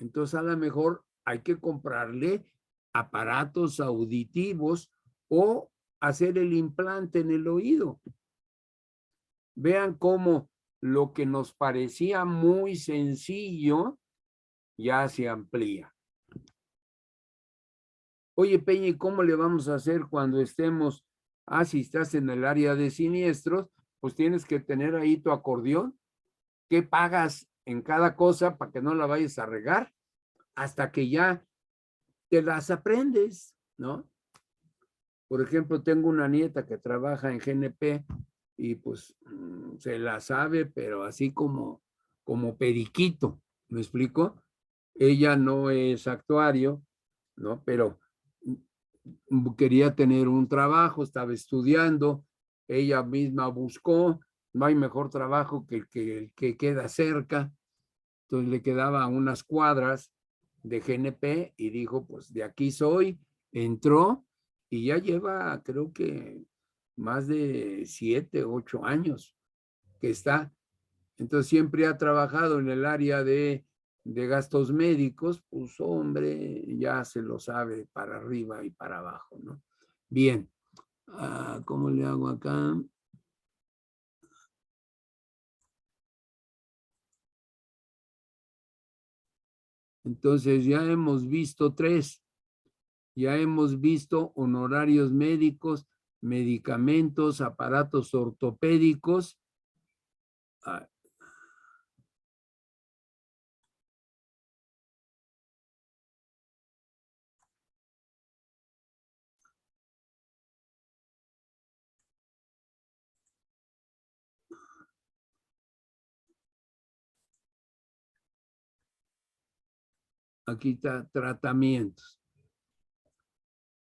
Entonces a lo mejor hay que comprarle aparatos auditivos o hacer el implante en el oído. Vean cómo lo que nos parecía muy sencillo ya se amplía. Oye, Peña, ¿y cómo le vamos a hacer cuando estemos? Si estás en el área de siniestros, pues tienes que tener ahí tu acordeón. ¿Qué pagas en cada cosa para que no la vayas a regar? Hasta que ya te las aprendes, ¿no? Por ejemplo, tengo una nieta que trabaja en GNP y pues se la sabe, pero así como periquito, ¿me explico? Ella no es actuario, ¿no? Pero quería tener un trabajo, estaba estudiando, ella misma buscó, no hay mejor trabajo que el que queda cerca, entonces le quedaba unas cuadras de GNP y dijo, pues de aquí soy, entró y ya lleva, creo que más de 7, 8 años que está. Entonces siempre ha trabajado en el área de gastos médicos, pues hombre, ya se lo sabe para arriba y para abajo, ¿no? Bien, ¿cómo le hago acá? Entonces ya hemos visto 3. Ya hemos visto honorarios médicos, medicamentos, aparatos ortopédicos. Aquí está tratamientos.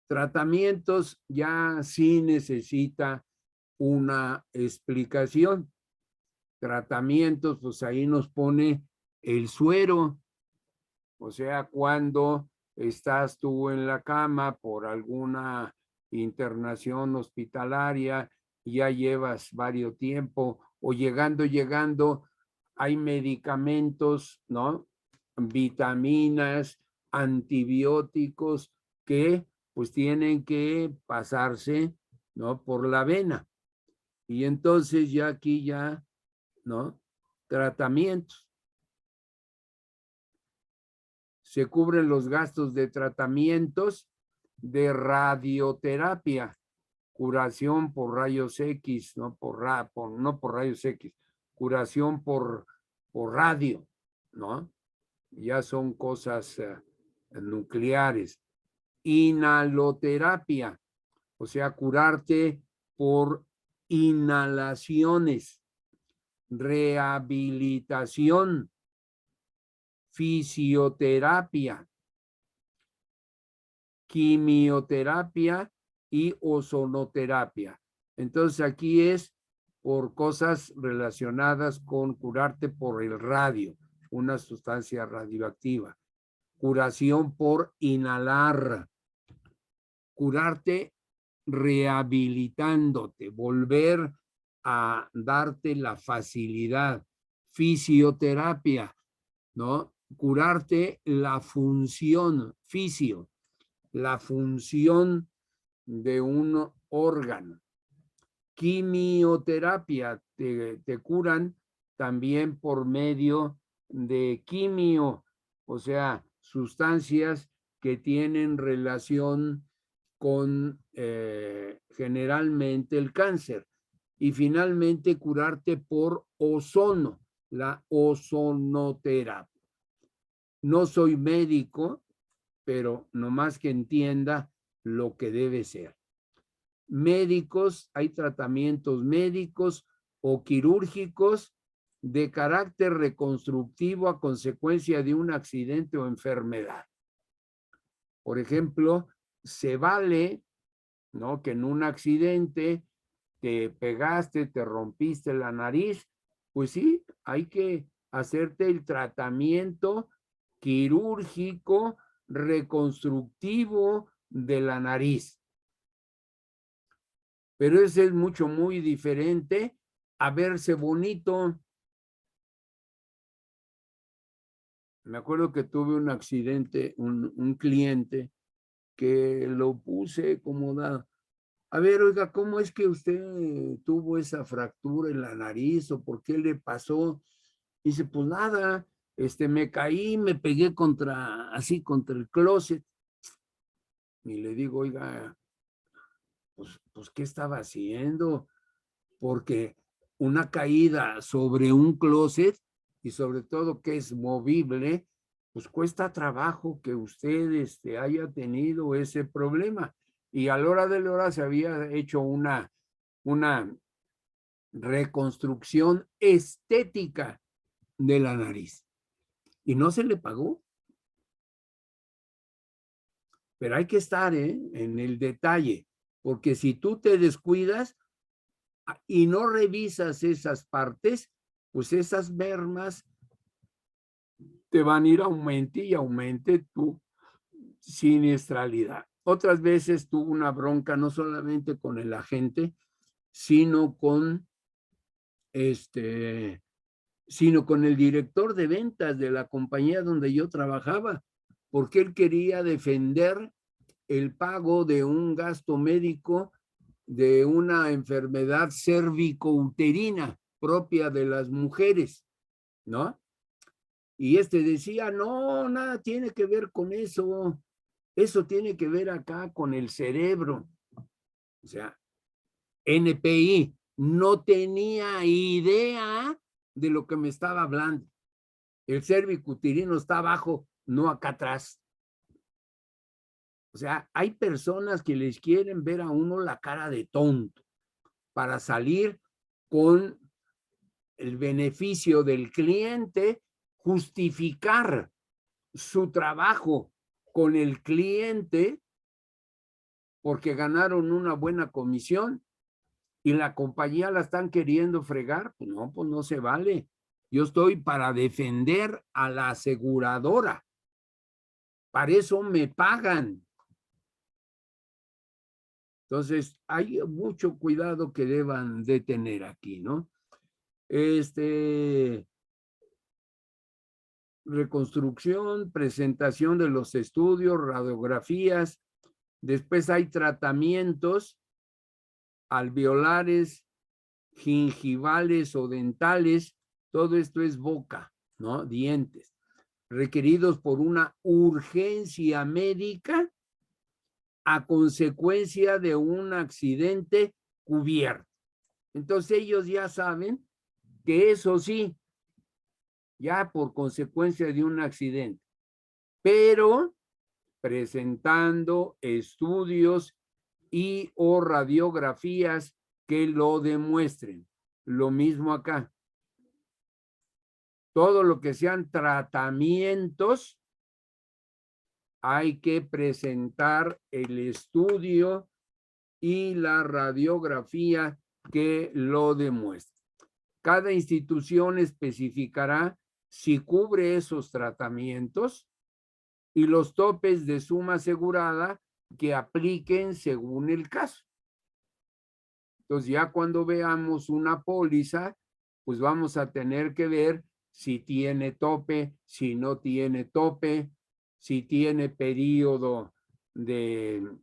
Tratamientos ya sí necesita una explicación. Tratamientos, pues ahí nos pone el suero. O sea, cuando estás tú en la cama por alguna internación hospitalaria, ya llevas varios tiempo, o llegando, hay medicamentos, ¿no? Vitaminas, antibióticos que pues tienen que pasarse, ¿no? Por la vena. Y entonces ya aquí ya, ¿no? tratamientos. Se cubren los gastos de tratamientos de radioterapia, curación por rayos X, no por rayos X, curación por radio, ¿no? Ya son cosas nucleares. Inhaloterapia, o sea, curarte por inhalaciones. Rehabilitación, fisioterapia, quimioterapia y ozonoterapia. Entonces aquí es por cosas relacionadas con curarte por el radio, una sustancia radioactiva. Curación por inhalar, curarte rehabilitándote, volver a darte la facilidad. Fisioterapia, ¿no? Curarte la función, la función de un órgano. Quimioterapia, te curan también por medio de quimio, o sea, sustancias que tienen relación con generalmente el cáncer. Y finalmente curarte por ozono, la ozonoterapia. No soy médico, pero nomás que entienda lo que debe ser. Médicos, hay tratamientos médicos o quirúrgicos de carácter reconstructivo a consecuencia de un accidente o enfermedad. Por ejemplo, se vale, ¿no?, que en un accidente te pegaste, te rompiste la nariz, pues sí, hay que hacerte el tratamiento quirúrgico reconstructivo de la nariz. Pero ese es muy diferente a verse bonito. Me acuerdo que tuve un accidente, un cliente que lo puse como da. A ver, oiga, ¿cómo es que usted tuvo esa fractura en la nariz o por qué le pasó? Dice, pues nada, me caí, me pegué contra el closet. Y le digo, oiga, pues ¿qué estaba haciendo? Porque una caída sobre un closet y sobre todo que es movible, pues cuesta trabajo que usted haya tenido ese problema. Y a la hora de la hora se había hecho una reconstrucción estética de la nariz y no se le pagó. Pero hay que estar en el detalle, porque si tú te descuidas y no revisas esas partes, pues esas mermas te van a ir aumente y aumente tu siniestralidad. Otras veces tuvo una bronca no solamente con el agente, sino con el director de ventas de la compañía donde yo trabajaba, porque él quería defender el pago de un gasto médico de una enfermedad cervicouterina propia de las mujeres, ¿no? Y decía, no, nada tiene que ver con eso. Eso tiene que ver acá con el cerebro. O sea, NPI no tenía idea de lo que me estaba hablando. El cervicouterino está abajo, no acá atrás. O sea, hay personas que les quieren ver a uno la cara de tonto para salir con el beneficio del cliente, justificar su trabajo con el cliente porque ganaron una buena comisión y la compañía la están queriendo fregar. Pues no se vale. Yo estoy para defender a la aseguradora. Para eso me pagan. Entonces, hay mucho cuidado que deban de tener aquí, ¿no? Reconstrucción, presentación de los estudios, radiografías. Después hay tratamientos alveolares, gingivales o dentales Todo esto es boca, ¿no? Dientes. Requeridos por una urgencia médica a consecuencia de un accidente cubierto. Entonces ellos ya saben que eso sí, ya por consecuencia de un accidente, pero presentando estudios y o radiografías que lo demuestren. Lo mismo acá. Todo lo que sean tratamientos, hay que presentar el estudio y la radiografía que lo demuestre. Cada institución especificará si cubre esos tratamientos y los topes de suma asegurada que apliquen según el caso. Entonces, ya cuando veamos una póliza, pues vamos a tener que ver si tiene tope, si no tiene tope, si tiene periodo de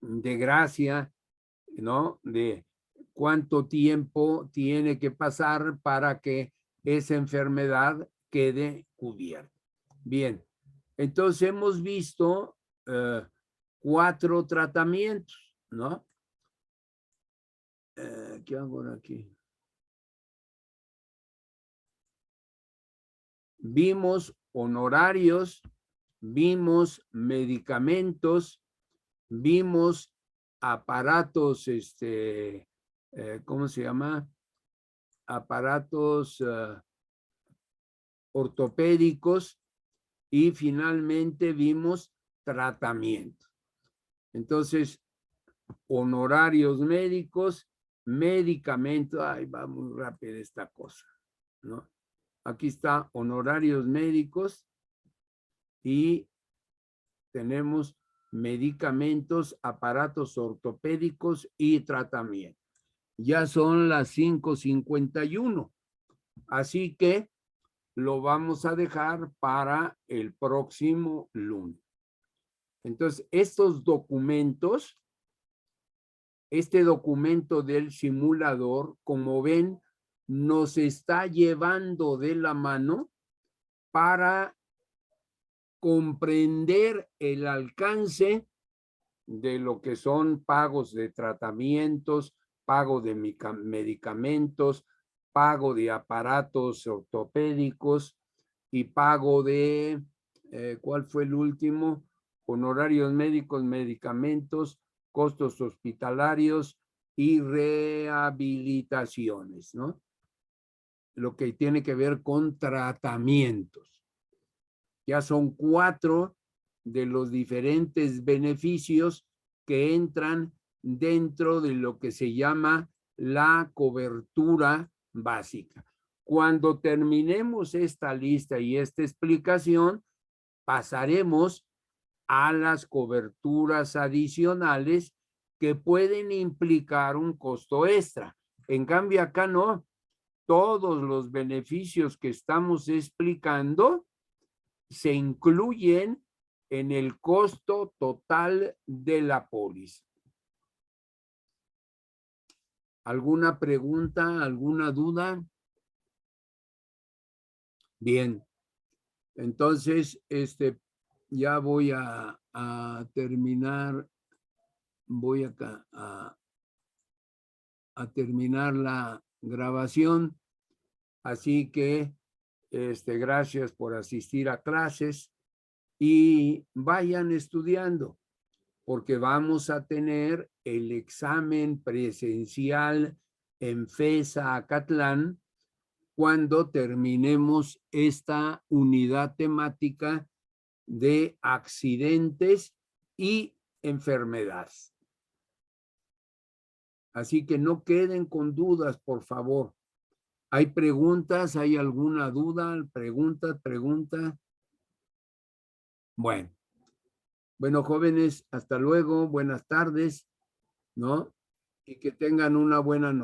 gracia, ¿no? De cuánto tiempo tiene que pasar para que esa enfermedad quede cubierta. Bien, entonces hemos visto 4 tratamientos, ¿no? ¿Qué hago aquí? Vimos honorarios, vimos medicamentos, vimos aparatos, ¿cómo se llama? Aparatos ortopédicos y finalmente vimos tratamiento. Entonces, honorarios médicos, medicamentos, ay, va muy rápido esta cosa, ¿no? Aquí está honorarios médicos y tenemos medicamentos, aparatos ortopédicos y tratamiento. Ya son las 5:51, así que lo vamos a dejar para el próximo lunes. Entonces, estos documentos, este documento del simulador, como ven, nos está llevando de la mano para comprender el alcance de lo que son pagos de tratamientos, pago de medicamentos, pago de aparatos ortopédicos y pago de, ¿cuál fue el último? Honorarios médicos, medicamentos, costos hospitalarios y rehabilitaciones, ¿no? Lo que tiene que ver con tratamientos. Ya son 4 de los diferentes beneficios que entran dentro de lo que se llama la cobertura básica. Cuando terminemos esta lista y esta explicación, pasaremos a las coberturas adicionales que pueden implicar un costo extra. En cambio, acá no. Todos los beneficios que estamos explicando se incluyen en el costo total de la póliza. ¿Alguna pregunta, alguna duda? Bien, entonces ya voy a terminar, voy acá a terminar la grabación, así que gracias por asistir a clases y vayan estudiando, porque vamos a tener el examen presencial en FESA Acatlán cuando terminemos esta unidad temática de accidentes y enfermedades. Así que no queden con dudas, por favor. ¿Hay preguntas? ¿Hay alguna duda? Pregunta. Bueno, jóvenes, hasta luego, buenas tardes, ¿no? Y que tengan una buena noche.